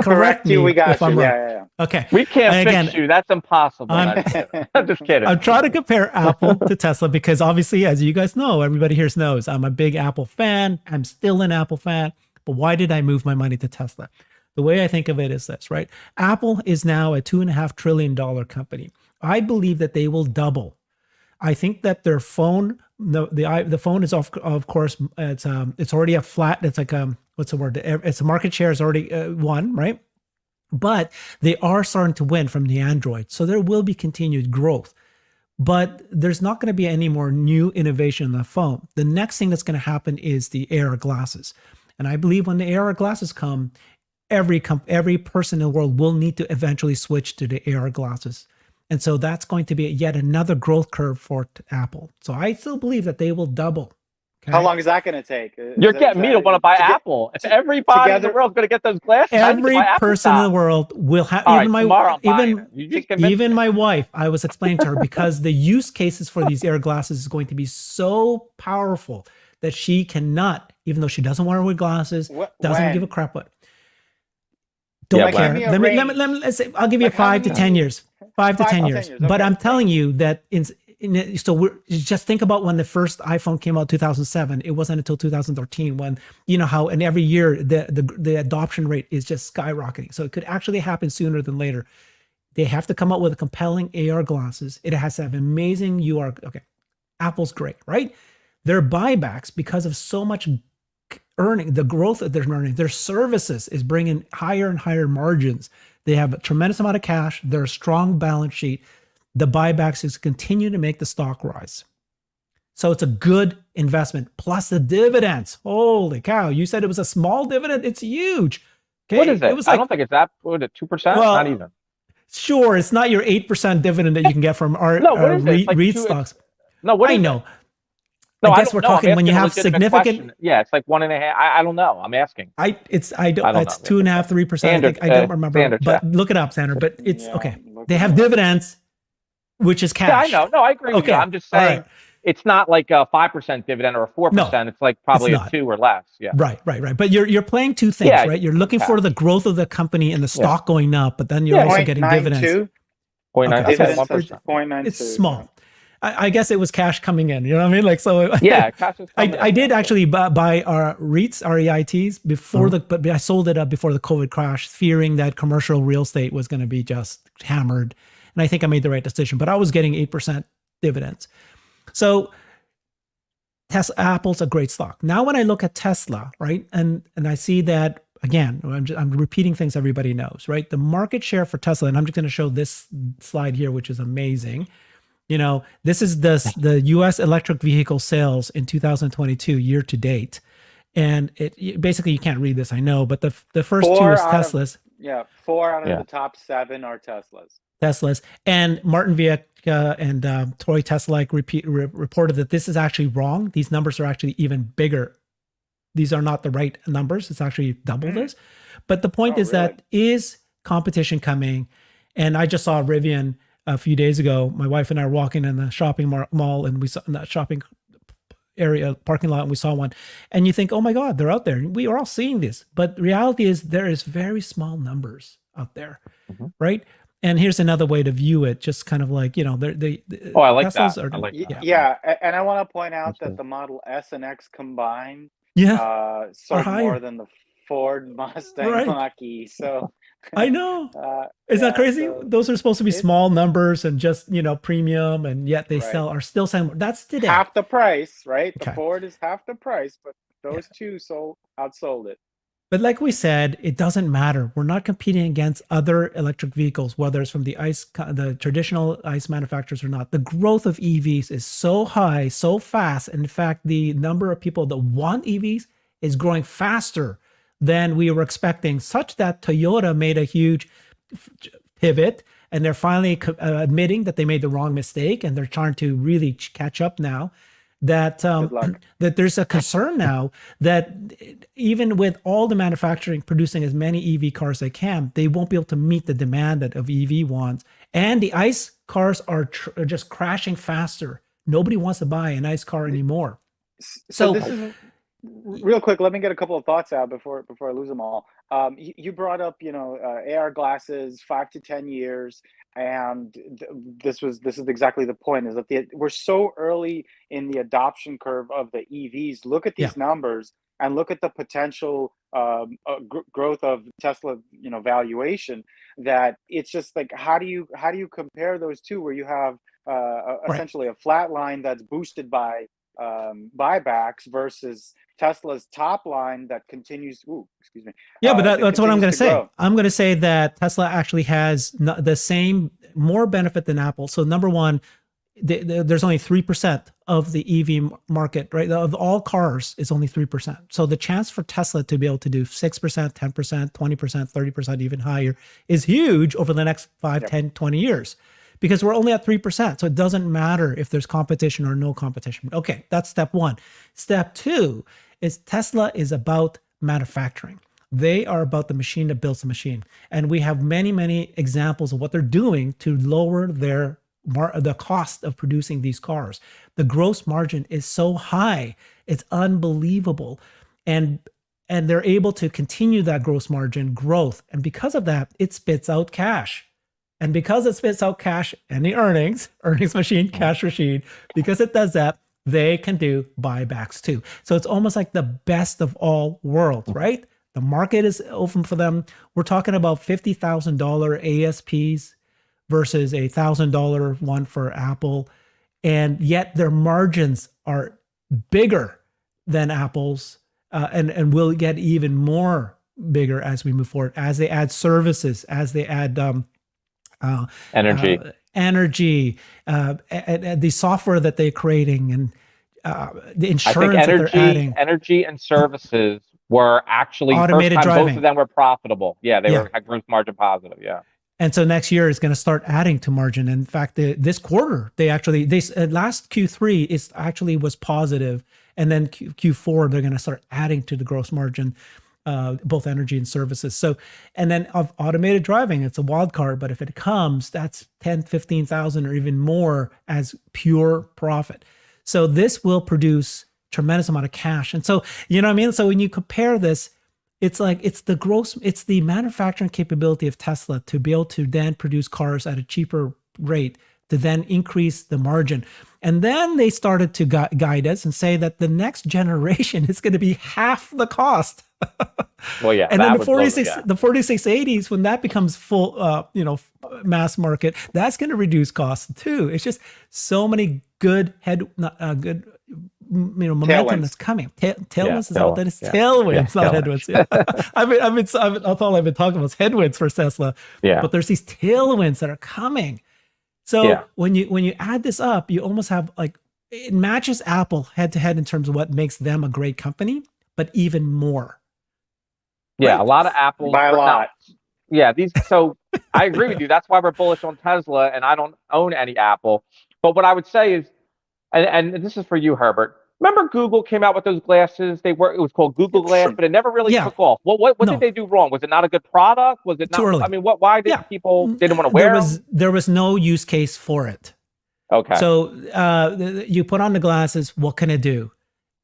Correct me we got if I'm you. wrong. Yeah. Okay. We can't fix you. That's impossible. I'm just kidding. I'm trying to compare Apple to Tesla because obviously, as you guys know, everybody here knows I'm a big Apple fan. I'm still an Apple fan. But why did I move my money to Tesla? The way I think of it is this, right? Apple is now a $2.5 trillion company. I believe that they will double. I think that their phone, the phone is of course it's already a flat. It's like what's the word? It's a market share is already won, right? But they are starting to win from the Android, so there will be continued growth. But there's not going to be any more new innovation in the phone. The next thing that's going to happen is the AR glasses, and I believe when the AR glasses come, every person in the world will need to eventually switch to the AR glasses. And so that's going to be yet another growth curve for Apple. So I still believe that they will double. Okay? How long is that going to take? You're getting me to want to buy Apple. If everybody in the world is going to get those glasses, every person in the world will have. Even my wife, I was explaining to her because the use cases for these AR glasses is going to be so powerful that she cannot, even though she doesn't want to wear glasses, doesn't give a crap what. Don't care. Let's say I'll give you 5 to 10 years. 5 to 10 years. Okay. But I'm telling you that just think about when the first iPhone came out, 2007. It wasn't until 2013 when and every year the adoption rate is just skyrocketing. So it could actually happen sooner than later. They have to come up with a compelling AR glasses. It has to have amazing UR. Okay, Apple's great, right? Their buybacks, because of so much earning, the growth that they're earning, their services is bringing higher and higher margins. They have a tremendous amount of cash. They're a strong balance sheet. The buybacks is continue to make the stock rise. So it's a good investment. Plus the dividends. Holy cow. You said it was a small dividend. It's huge. Okay. What is it? I don't think it's that. What is it? 2%? Well, not even. Sure. It's not your 8% dividend that you can get from our REIT stocks. No, what is I know. It? No, I guess we're talking when you have significant. Yeah, it's like 1.5. I don't know. I'm asking. It's 2.5, 3%. I don't remember. But look it up, Sandra. But it's okay. They have dividends, which is cash. Yeah, I know. No, I agree with you. I'm just saying it's not like a 5% dividend or a 4%. No, it's like probably a 2 or less. Yeah. Right. But you're playing two things, right? You're looking for the growth of the company and the stock going up, but then you're also getting dividends. 0.92. It's small. I guess it was cash coming in. You know what I mean? Like, so yeah, cash is I did actually buy our REITs, REITs before but I sold it up before the COVID crash, fearing that commercial real estate was going to be just hammered. And I think I made the right decision, but I was getting 8% dividends. So Apple's a great stock. Now, when I look at Tesla, right, and I see that, again, I'm repeating things everybody knows, right? The market share for Tesla, and I'm just going to show this slide here, which is amazing. This is the U.S. electric vehicle sales in 2022 year to date, and it basically, you can't read this, I know, but the first two is Teslas. 4 out of the top 7 are Teslas. And Martin Viecha and Troy Tesla reported that this is actually wrong. These numbers are actually even bigger. These are not the right numbers. It's actually double this. But the point is that is competition coming? And I just saw Rivian a few days ago. My wife and I were walking in the shopping mall, and we saw in that shopping area parking lot, and we saw one. And you think, oh my God, they're out there. We are all seeing this. But the reality is there is very small numbers out there, right? And here's another way to view it, just kind of like, I like Teslas that. I like that. Yeah, and I want to point out that the Model S and X combined sold more than the Ford Mustang Mach-E. So I know. Is that Yeah, crazy? so Those are supposed to be it's small numbers and just, premium, and yet they right. are still selling more. That's today. Half the price, right? The Okay. Ford is half the price, but Yeah. those two outsold it. But like we said, it doesn't matter. We're not competing against other electric vehicles, whether it's from the traditional ICE manufacturers or not. The growth of EVs is so high, so fast. In fact, the number of people that want EVs is growing faster than we were expecting, such that Toyota made a huge pivot, and they're finally admitting that they made the wrong mistake, and they're trying to really catch up now. That Good luck. that there's a concern now that even with all the manufacturing producing as many EV cars they can, they won't be able to meet the demand that of EV wants, and the ICE cars are just crashing faster. Nobody wants to buy an ICE car anymore. So So this is real quick. Let me get a couple of thoughts out before I lose them all. You brought up, AR glasses, 5 to 10 years, and this is exactly the point. Is that we're so early in the adoption curve of the EVs. Look at yeah, these numbers and look at the potential growth of Tesla, valuation. That it's just like how do you compare those two where you have right. essentially a flat line that's boosted by buybacks versus Tesla's top line that continues. Ooh, excuse me. Yeah, but That that's what I'm continues going to to say. grow. I'm going to say that Tesla actually has the same, more benefit than Apple. So number one, there's only 3% of the EV market, right? Of all cars, it's only 3%. So the chance for Tesla to be able to do 6%, 10%, 20%, 30%, even higher is huge over the next 5, Yep. 10, 20 years, because we're only at 3%. So it doesn't matter if there's competition or no competition. Okay, that's step one. Step two is Tesla is about manufacturing. They are about the machine that builds the machine. And we have many, many examples of what they're doing to lower the cost of producing these cars. The gross margin is so high, it's unbelievable. And they're able to continue that gross margin growth. And because of that, it spits out cash. And because it spits out cash and the earnings machine, cash machine, because it does that, they can do buybacks too. So it's almost like the best of all worlds, right? The market is open for them. We're talking about $50,000 ASPs versus $1,000 one for Apple. And yet their margins are bigger than Apple's, and will get even more bigger as we move forward, as they add services, as they add Energy. energy, the software that they're creating, and the I think insurance that they're adding. energy and services were actually Automated first time both driving. of them were profitable. Yeah, they Yeah. had gross margin positive. Yeah. And so next year is going to start adding to margin. In fact, this quarter, they last Q3 is actually was positive, and then Q4 they're going to start adding to the gross margin, both energy and services. So, and then of automated driving, it's a wild card, but if it comes, that's 10, 15,000 or even more as pure profit. So this will produce tremendous amount of cash. And so, you know what I mean? So when you compare this, it's like it's the manufacturing capability of Tesla to be able to then produce cars at a cheaper rate to then increase the margin. And then they started to guide us and say that the next generation is going to be half the cost. Well, yeah. And then the 4680s, when that becomes full, mass market, that's going to reduce costs too. It's just so many good momentum Tailwinds. that's coming. Tailwinds, is that what that is? Yeah. Tailwinds, Yeah, not tailwinds. headwinds. Yeah. That's all I've been talking about is headwinds for Tesla. Yeah. But there's these tailwinds that are coming. So Yeah. when you add this up, you almost have like it matches Apple head to head in terms of what makes them a great company, but even more. Yeah, Right? a lot of Apples. By a lot. Yeah, so I agree with you. That's why we're bullish on Tesla, and I don't own any Apple. But what I would say is, and this is for you, Herbert. Remember Google came out with those glasses? It was called Google Glass, but it never really Yeah. took off. What No. did they do wrong? Was it not a good product? Was it not? Too early. I mean, why did people didn't want to wear them? There was no use case for it. Okay. So you put on the glasses. What can it do?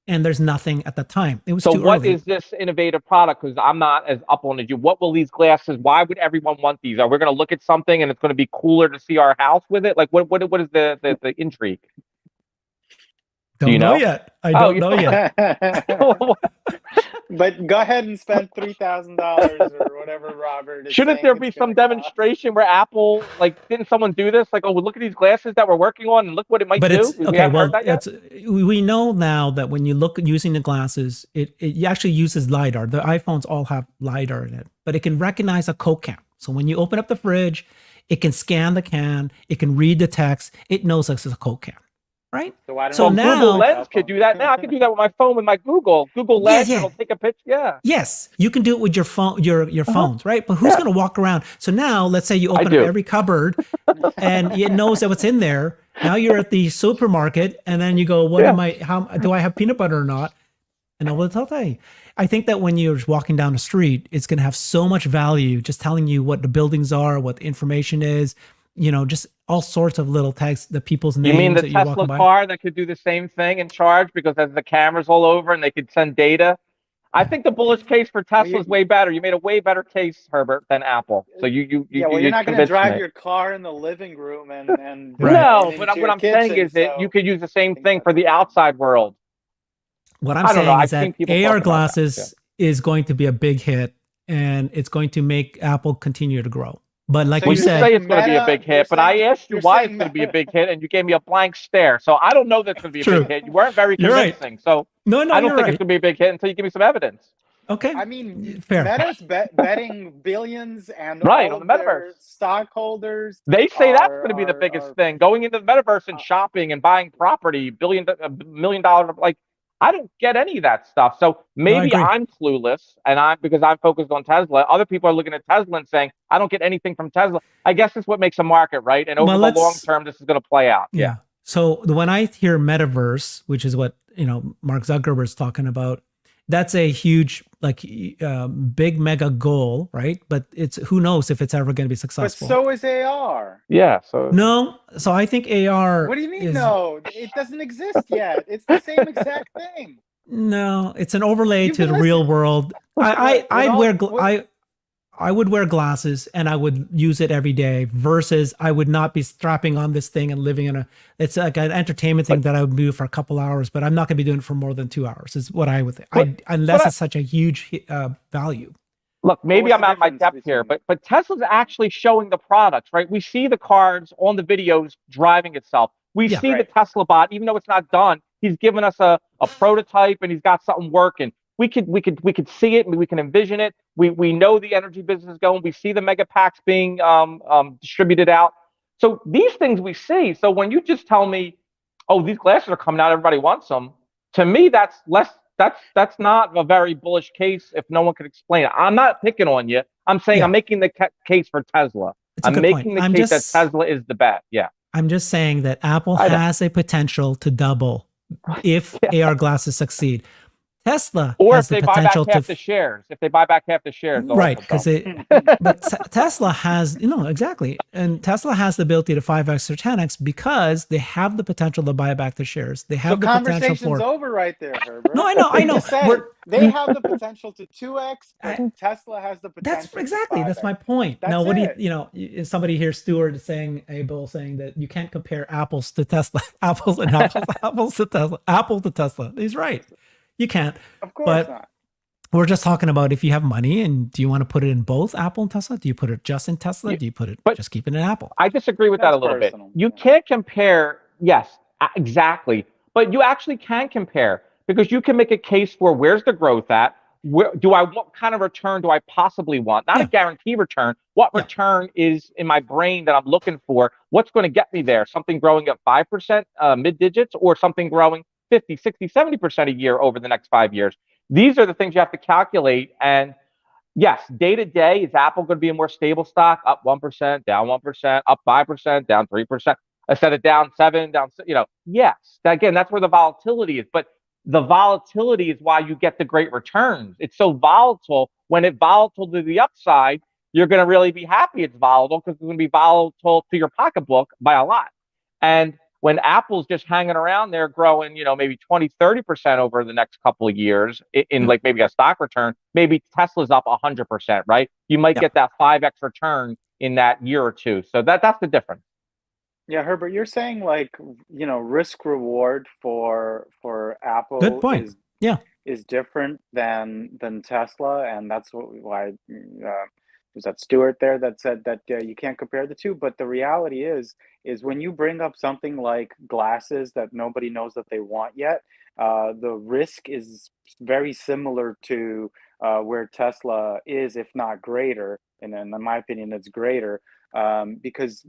And there's nothing at the time. It was So too what early. is this innovative product? Because I'm not as up on as you. What will these glasses? Why would everyone want these? Are we going to look at something and it's going to be cooler to see our house with it? Like what is the intrigue? Don't you know know? yet. I don't know yet. But go ahead and spend $3,000 or whatever Robert is Shouldn't saying there it's be going some to cost. demonstration where Apple, like, didn't someone do this? Like, oh, well, look at these glasses that we're working on and look what it might But do. it's We okay. haven't heard Well, that yet. we know now that when you look using the glasses, it actually uses lidar. The iPhones all have lidar in it, but it can recognize a Coke can. So when you open up the fridge, it can scan the can. It can read the text. It knows this is a Coke can, right? So why don't So we Well, use Google now, my cell Lens could phone? do that now. I can do that with my phone with my Google Lens. yeah. It'll take a picture. Yeah. Yes, you can do it with your phone, your phones, right? But who's Yeah. going to walk around? So now, let's say you open up do. every cupboard, and it knows that what's in there. Now you're at the supermarket, and then you go, "What Yeah. am I? How do I have peanut butter or not?" And I will tell you. I think that when you're walking down the street, it's going to have so much value, just telling you what the buildings are, what the information is, just all sorts of little tags, the people's You names mean the that you're walking Tesla by. car that could do the same thing and charge because there's the cameras all over and they could send data? I think the bullish case for Tesla is way better. You made a way better case, Herbert, than Apple. So yeah, well, you're you not going to convinced drive me. your car in the living room and Right. No, and but into what your I'm saying kitchen. is that you So could use the same I think thing for that's the outside world. What I'm I don't know. saying I've is that seen people AR talk about that. glasses is going to be a big hit, and it's going to make Apple continue to grow. But like So you Well, you said, say it's going to be a big hit, but I asked you you're why it's saying going to be a Meta. big hit, and you gave me a blank stare. So I don't know that's going to be a True. big hit. You weren't very You're right. convincing. So no, I don't you're think right. it's going to be a big hit until you give me some evidence. Okay, I mean, fair. Meta's betting billions, and Right, all on the of metaverse. their stockholders They say that's going to be the are biggest thing. Going into the metaverse and shopping and buying property, $1 million, like, I don't get any of that stuff. So maybe agree. I'm clueless, and because I'm focused on Tesla. Other people are looking at Tesla and saying, I don't get anything from Tesla. I guess it's what makes a market, right? And over the long term, this is going to play out. Yeah. So when I hear metaverse, which is what Mark Zuckerberg's talking about, that's a huge, big mega goal, right? But it's who knows if it's ever going to be But successful. so is AR. Yeah. So No, so I think AR. What do you mean? No, it doesn't exist yet. It's the same exact thing. No, it's an overlay You've to the been real listening- world. I would wear glasses and I would use it every day versus I would not be strapping on this thing and living in it's like an entertainment thing that I would do for a couple hours, but I'm not going to be doing it for more than 2 hours is what I would think. Unless it's such a huge value. Look, maybe I'm out of my difference depth here, between- but Tesla's actually showing the products, right? We see the cars on the videos driving itself. We see the Tesla bot, even though it's not done, he's given us a prototype and he's got something working. We could see it, we can envision it. We know the energy business is going. We see the mega packs being distributed out. So these things we see. So when you just tell me, oh, these glasses are coming out, everybody wants them. To me, that's less. That's not a very bullish case if no one can explain it. I'm not picking on you. I'm saying I'm making the case for Tesla. I'm making the case that Tesla is the bet. Yeah. I'm just saying that Apple has a potential to double if AR glasses succeed. Tesla or has if they the buy back potential half the shares. If they buy back half the shares, right? Because but Tesla has exactly, and Tesla has the ability to 5x or 10x because they have the potential to buy back the shares. They have the potential conversation's for. over right there, Herbert. No, I know. They have the potential to 2x, but Tesla has the potential. That's my point. That's now, what do is somebody here, Stuart, saying that you can't compare apples to Tesla, apples to Tesla, apple to Tesla. He's right. You can't. Of course not. We're just talking about if you have money and do you want to put it in both Apple and Tesla? Do you put it just in Tesla? Do you put it just keep it in Apple? I disagree with that a little bit. You can't compare. Yes, exactly. But you actually can compare because you can make a case for where's the growth at? What kind of return do I possibly want? Not a guaranteed return. What return is in my brain that I'm looking for? What's going to get me there? Something growing at 5%, mid digits, or something growing 50, 60, 70% a year over the next 5 years. These are the things you have to calculate. And yes, day to day, is Apple going to be a more stable stock? Up 1%, down 1%, up 5%, down 3%, instead of down 7, down, yes. Again, that's where the volatility is. But the volatility is why you get the great returns. It's so volatile. When it's volatile to the upside, you're going to really be happy it's volatile because it's going to be volatile to your pocketbook by a lot. And when Apple's just hanging around there growing, maybe 20, 30% over the next couple of years in like maybe a stock return, maybe Tesla's up 100%, right? You might get that 5x return in that year or two. So that's the difference. Yeah, Herbert, you're saying risk reward for Apple. Good point. is different than Tesla, and that's why was that Stewart there that said that you can't compare the two. But the reality is when you bring up something like glasses that nobody knows that they want yet, the risk is very similar to where Tesla is, if not greater. And in my opinion, it's greater because,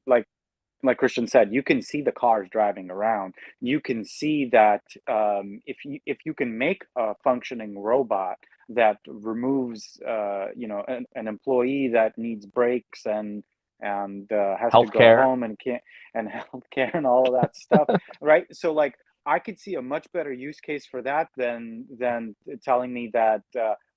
like Christian said, you can see the cars driving around. You can see that if you can make a functioning robot that removes an employee that needs breaks and has to go Healthcare. home and can't, and healthcare and all of that stuff, right? So like I could see a much better use case for that than telling me that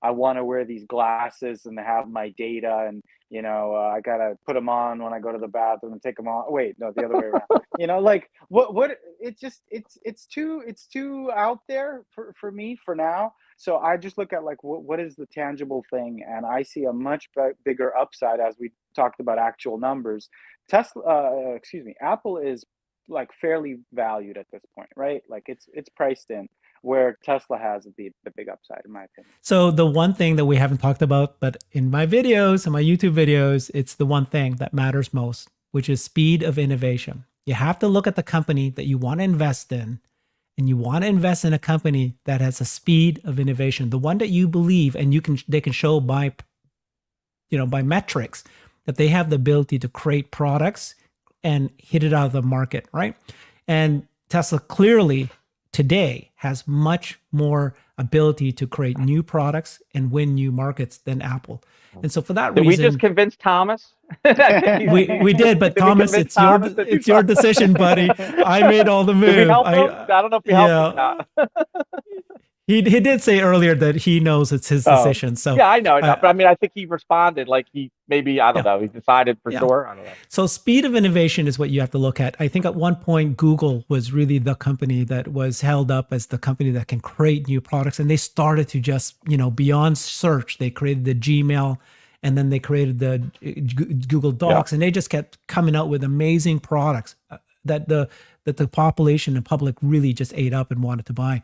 I want to wear these glasses and have my data and I gotta put them on when I go to the bathroom and take them off. Wait, no, the other way around. Like what? It's too out there for me for now. So I just look at like what is the tangible thing, and I see a much bigger upside as we talked about actual numbers. Apple is like fairly valued at this point, right? Like it's priced in where Tesla has the big upside, in my opinion. So the one thing that we haven't talked about, but in my videos, in my YouTube videos, it's the one thing that matters most, which is speed of innovation. You have to look at the company that you want to invest in, and you want to invest in a company that has a speed of innovation, the one that you believe and they can show by metrics that they have the ability to create products and hit it out of the market, right? And Tesla clearly today has much more ability to create new products and win new markets than Apple. And so for that Did reason, we just convince Thomas? we did, but Did we Thomas, convince Thomas to do it's your decision, buddy. I made all the moves. Did we help him? I don't know if we helped him. He did say earlier that he knows it's his decision. So yeah, I know, but I mean, I think he responded like he maybe I don't know. He decided for sure. I don't know. So speed of innovation is what you have to look at. I think at one point Google was really the company that was held up as the company that can create new products, and they started to just beyond search. They created the Gmail, and then they created the Google Docs, and they just kept coming out with amazing products that the population and public really just ate up and wanted to buy.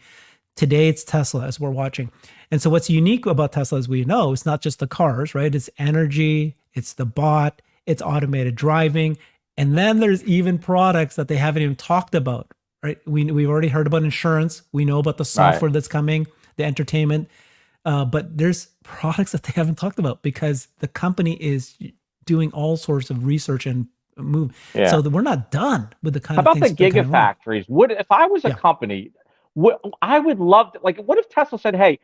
Today, it's Tesla, as we're watching. And so what's unique about Tesla, as we know, it's not just the cars, right? It's energy, it's the bot, it's automated driving. And then there's even products that they haven't even talked about, right? We've already heard about insurance. We know about the software that's coming, the entertainment. But there's products that they haven't talked about because the company is doing all sorts of research and move. Yeah. So we're not done with the kind of things. How about the gigafactories? If I was a company, I would love to, like, what if Tesla said, hey,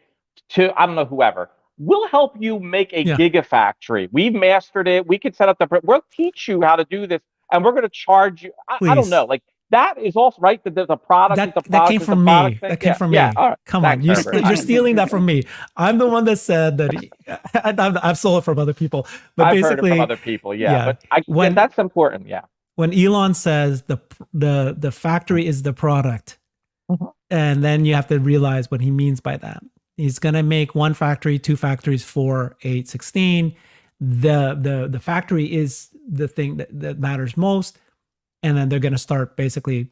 I don't know, whoever, we'll help you make a gigafactory. We've mastered it. We can set up we'll teach you how to do this, and we're going to charge you. I don't know. Like, that is also right. The product that came from me. That came from me. All right. Come on, you're stealing that from me. I'm the one that said that. I've sold it from other people, but I've basically heard it from other people. Yeah, but that's important. Yeah. When Elon says the factory is the product, and then you have to realize what he means by that. He's gonna make one factory, two factories, 4, 8, 16. The factory is the thing that matters most. And then they're going to start basically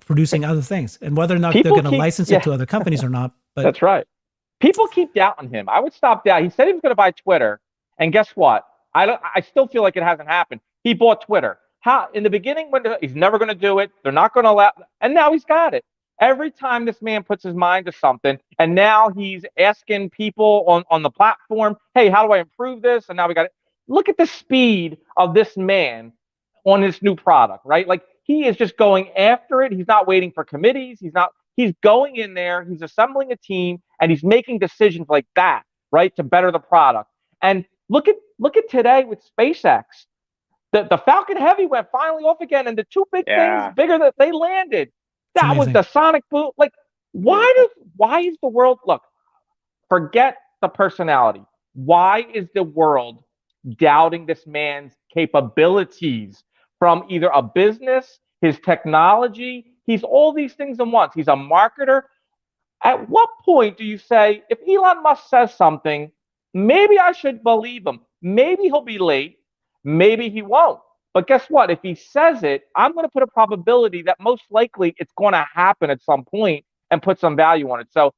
producing other things, and whether or not they're going to license it to other companies or not. But that's right. People keep doubting him. I would stop down. He said he was going to buy Twitter, and guess what? I still feel like it hasn't happened. He bought Twitter. How in the beginning when he's never going to do it? They're not going to allow, and now he's got it. Every time this man puts his mind to something, and now he's asking people on the platform, "Hey, how do I improve this?" And now we got it. Look at the speed of this man on this new product, right? Like, he is just going after it. He's not waiting for committees. He's going in there, he's assembling a team, and he's making decisions like that, right? To better the product. And look at today with SpaceX. The Falcon Heavy went finally off again, and the two big things bigger that they landed. That was the sonic boom. Like, why is the world, look, forget the personality. Why is the world doubting this man's capabilities? From either a business, his technology, he's all these things in once. He's a marketer. At what point do you say, if Elon Musk says something, maybe I should believe him? Maybe he'll be late. Maybe he won't. But guess what? If he says it, I'm going to put a probability that most likely it's going to happen at some point and put some value on it. So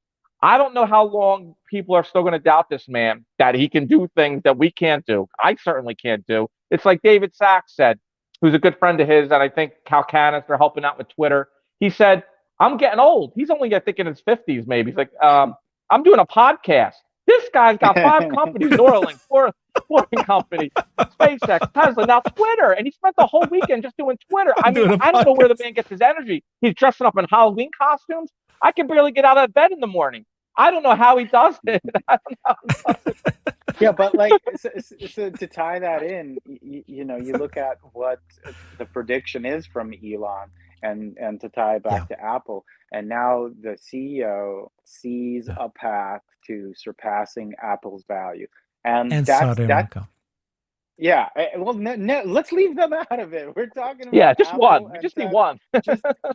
I don't know how long people are still going to doubt this man, that he can do things that we can't do. I certainly can't do. It's like David Sachs said, who's a good friend of his, and I think Calcanis, they're helping out with Twitter. He said, I'm getting old. He's only, I think, in his 50s, maybe. He's like, I'm doing a podcast. This guy's got 5 companies, Neuralink, Flooring Company, SpaceX, Tesla, now Twitter. And he spent the whole weekend just doing Twitter. I mean, I don't know where the man gets his energy. He's dressing up in Halloween costumes. I can barely get out of bed in the morning. I don't know how he does it. I don't know how he does it. Yeah, but like, so to tie that in, you know, you look at what the prediction is from Elon, and to tie it back to Apple, and now the CEO sees a path to surpassing Apple's value, and that's that. Yeah, well, let's leave them out of it. We're talking about just Apple one. We and just need tech. one.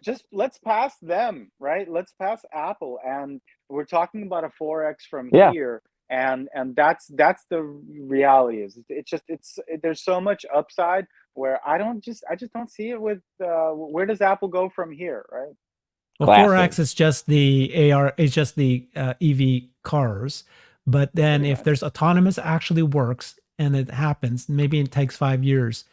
just let's pass them, right? Let's pass Apple, and we're talking about a 4x from here, and that's the reality. Is there's so much upside where I just don't see it with where does Apple go from here, right? Well, 4x is just the AR, is just the EV cars, but then if there's autonomous actually works and it happens, maybe it takes 5 years,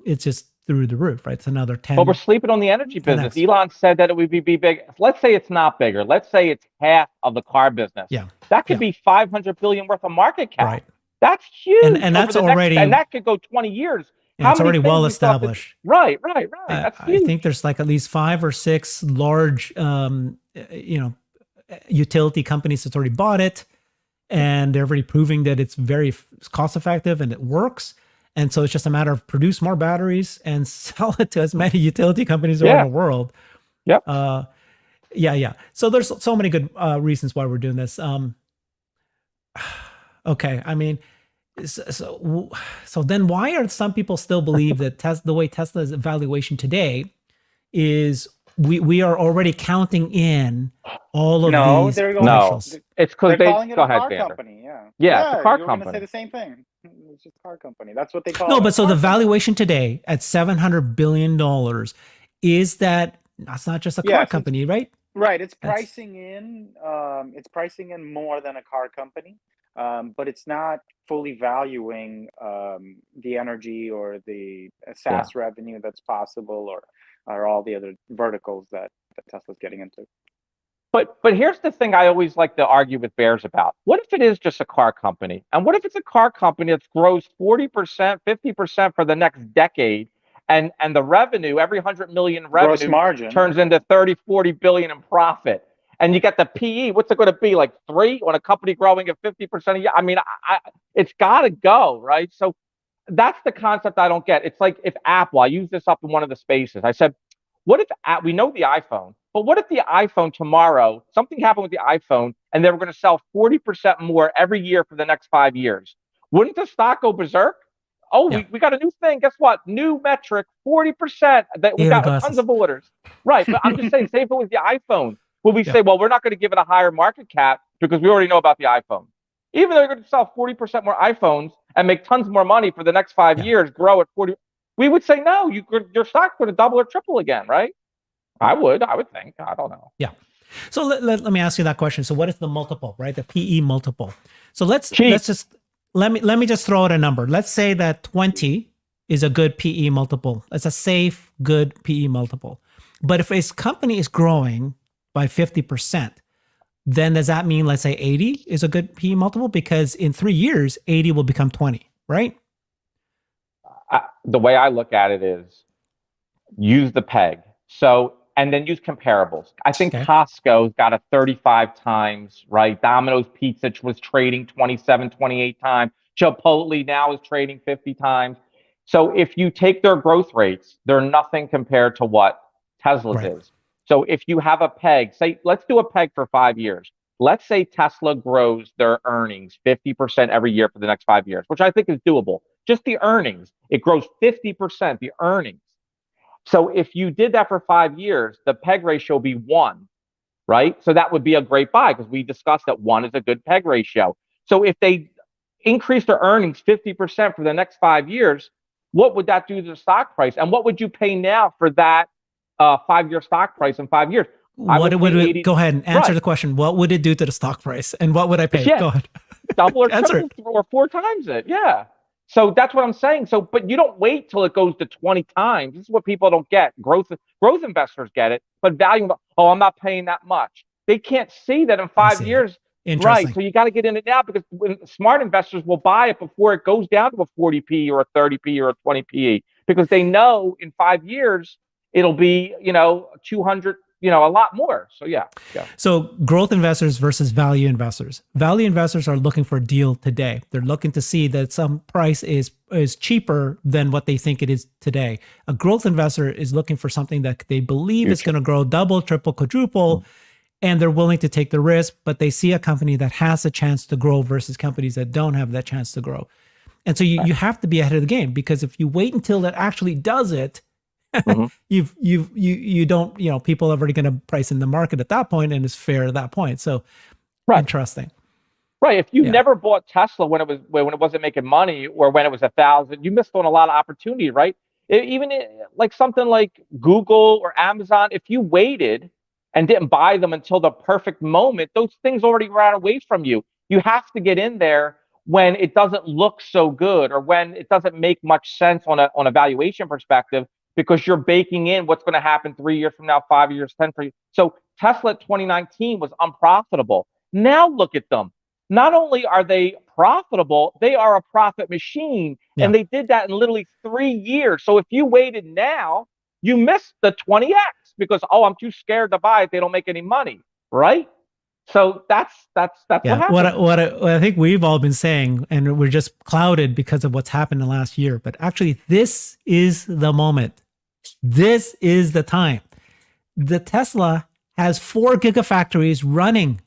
it's just through the roof, right? It's another 10. But we're sleeping on the energy business. Elon said that it would be big. Let's say it's not bigger. Let's say it's half of the car business. Yeah. That could be 500 billion worth of market cap. Right. That's huge. And that's already, and that could go 20 years. And it's already well established. Right. That's huge. I think there's like at least 5 or 6 large, utility companies that's already bought it, and they're already proving that it's very cost effective and it works. And so it's just a matter of produce more batteries and sell it to as many utility companies around the world. Yep. So there's so many good reasons why we're doing this. Okay. I mean, so then why are some people still believe that the way Tesla's valuation today is we are already counting in all of these commercials? It's because they're calling it a car company. Yeah, it's a car company. You're going to say the same thing. It's just a car company. That's what they call it. No, but so the valuation today at $700 billion that's not just a car company, right? Right. It's pricing in. It's pricing in more than a car company, but it's not fully valuing the energy or the SaaS revenue that's possible, or all the other verticals that Tesla's getting into. But here's the thing I always like to argue with bears about. What if it is just a car company? And what if it's a car company that grows 40%, 50% for the next decade, and the revenue, every 100 million revenue gross margin turns into 30, 40 billion in profit? And you get the PE, what's it going to be, like 3 on a company growing at 50% a year? I mean, it's got to go, right? So that's the concept I don't get. It's like if Apple, I used this up in one of the spaces. I said, what if we know the iPhone, but what if the iPhone tomorrow, something happened with the iPhone and they were going to sell 40% more every year for the next 5 years? Wouldn't the stock go berserk? Oh, we got a new thing. Guess what? New metric, 40%. We got tons of orders. Right. But I'm just saying, same thing with the iPhone. Will we say, well, we're not going to give it a higher market cap because we already know about the iPhone? Even though you're going to sell 40% more iPhones and make tons more money for the next 5 years, grow at 40%. We would say, no, your stock's going to double or triple again, right? I would think. I don't know. Yeah. So let me ask you that question. So what is the multiple, right? The PE multiple. So let me just throw out a number. Let's say that 20 is a good PE multiple. It's a safe, good PE multiple. But if a company is growing by 50%, then does that mean, let's say 80 is a good PE multiple? Because in 3 years, 80 will become 20, right? The way I look at it is use the PEG. So, and then use comparables. I think Costco's got a 35 times, right? Domino's Pizza was trading 27, 28 times. Chipotle now is trading 50 times. So if you take their growth rates, they're nothing compared to what Tesla's is. So if you have a PEG, say, let's do a PEG for 5 years. Let's say Tesla grows their earnings 50% every year for the next 5 years, which I think is doable. Just the earnings, it grows 50%, the earnings. So if you did that for 5 years, the PEG ratio would be 1, right? So that would be a great buy because we discussed that 1 is a good PEG ratio. So if they increase their earnings 50% for the next 5 years, what would that do to the stock price? And what would you pay now for that 5-year stock price in 5 years? I What would it pay would 80. go ahead and answer Right. the question. What would it do to the stock price, and what would I pay? Yeah. Go ahead, Double or answer triple it. or four times it. Yeah. So that's what I'm saying. So, but you don't wait till it goes to 20 times. This is what people don't get. Growth investors get it, but value, oh, I'm not paying that much. They can't see that in I five see it. years. Right. Interesting. So you got to get in it now because smart investors will buy it before it goes down to a 40p or a 30p or a 20p because they know in 5 years it'll be, 200, a lot more. So yeah. Yeah. So growth investors versus value investors. Value investors are looking for a deal today. They're looking to see that some price is cheaper than what they think it is today. A growth investor is looking for something that they believe is Future. going to grow double, triple, quadruple, and they're willing to take the risk, but they see a company that has a chance to grow versus companies that don't have that chance to grow. And so you have to be ahead of the game, because if you wait until it actually does it, Mhm. you don't, people are already going to price in the market at that point, and it's fair at that point. So Right. interesting. Right. If you Yeah. never bought Tesla when it wasn't making money or when it was 1,000, you missed on a lot of opportunity, right? Like something like Google or Amazon, if you waited and didn't buy them until the perfect moment, those things already ran away from you. You have to get in there when it doesn't look so good or when it doesn't make much sense on a valuation perspective because you're baking in what's going to happen 3 years from now, 5 years, 10 for you. So Tesla 2019 was unprofitable. Now look at them. Not only are they profitable, they are a profit machine. Yeah. And they did that in literally 3 years. So if you waited now, you missed the 20x because, oh, I'm too scared to buy it. They don't make any money. Right. So that's what Yeah. happened. What I think we've all been saying, and we're just clouded because of what's happened in the last year, but actually this is the moment. This is the time. The Tesla has 4 gigafactories running.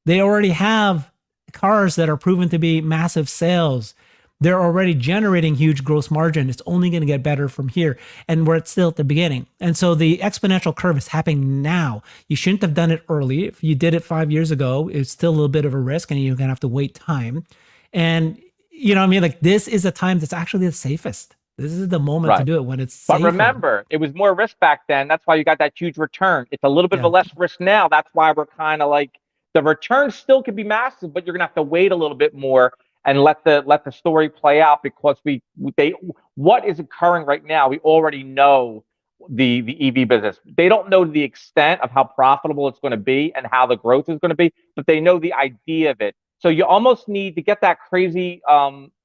They already have cars that are proven to be massive sales. They're already generating huge gross margin. It's only going to get better from here. And we're still at the beginning. And so the exponential curve is happening now. You shouldn't have done it early. If you did it 5 years ago, it's still a little bit of a risk and you're going to have to wait time. And you know what I mean? Like, this is a time that's actually the safest. This is the moment to Right. do it when it's But safer. remember, it was more risk back then. That's why you got that huge return. It's a little bit of Yeah. a less risk now. That's why we're kind of like the return still could be massive, but you're gonna have to wait a little bit more and let the story play out because they what is occurring right now. We already know the EV business. They don't know the extent of how profitable it's going to be and how the growth is going to be, but they know the idea of it. So you almost need to get that crazy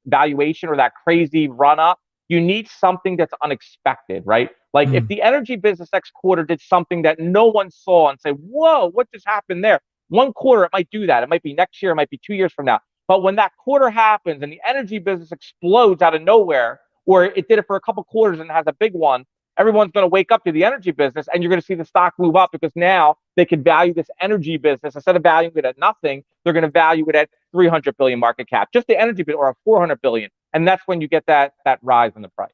valuation or that crazy run up. You need something that's unexpected, right? Like if Mm. the energy business next quarter did something that no one saw and say, whoa, what just happened there? One quarter, it might do that. It might be next year, it might be 2 years from now. But when that quarter happens and the energy business explodes out of nowhere, or it did it for a couple quarters and has a big one, everyone's going to wake up to the energy business and you're going to see the stock move up because now they can value this energy business instead of valuing it at nothing. They're going to value it at 300 billion market cap, just the energy bit, or a 400 billion. And that's when you get that rise in the price.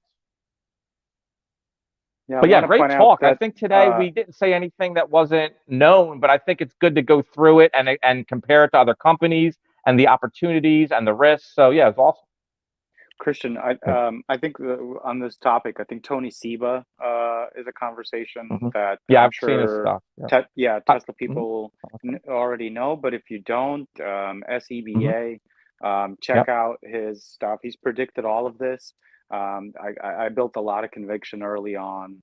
Yeah, I But yeah, want to great point out talk. I that think today we didn't say anything that wasn't known, but I think it's good to go through it and compare it to other companies and the opportunities and the risks. So yeah, it's awesome. Christian, I think on this topic, I think Tony Seba is a conversation Mm-hmm. that Yeah, I'm I've seen his sure stuff. Yeah. Tesla Mhm. people already know. But if you don't, Mhm. SEBA, check Yep. out his stuff. He's predicted all of this. I built a lot of conviction early on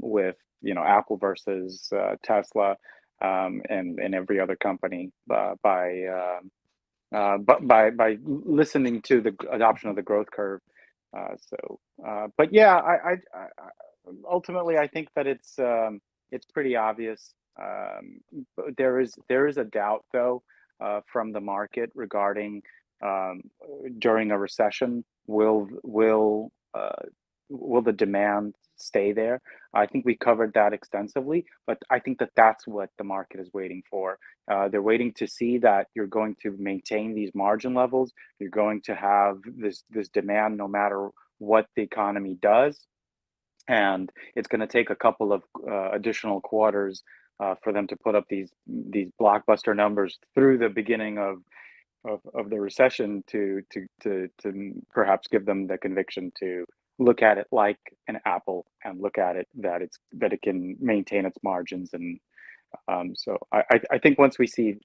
with Apple versus Tesla and every other company but by listening to the adoption of the growth curve. But yeah, ultimately I think that it's pretty obvious. But there is a doubt though from the market regarding um, during a recession will the demand stay there? I think we covered that extensively, but I think that that's what the market is waiting for. They're waiting to see that you're going to maintain these margin levels. You're going to have this demand no matter what the economy does, and it's going to take a couple of additional quarters for them to put up these blockbuster numbers through the beginning of the recession to perhaps give them the conviction to look at it like an Apple and look at it that it can maintain its margins So I think once we see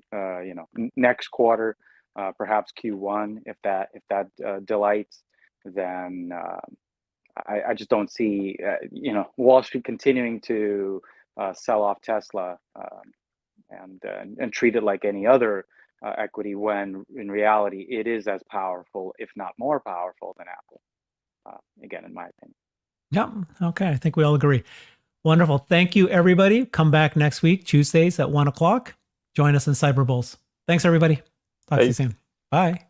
next quarter, perhaps Q1, if that delights, then I just don't see Wall Street continuing to sell off Tesla and treat it like any other equity, when in reality it is as powerful, if not more powerful, than Apple. Again, in my opinion. Yep. Okay. I think we all agree. Wonderful. Thank you, everybody. Come back next week, Tuesdays at 1 o'clock. Join us in CyberBulls. Thanks, everybody. Talk to you soon. Bye.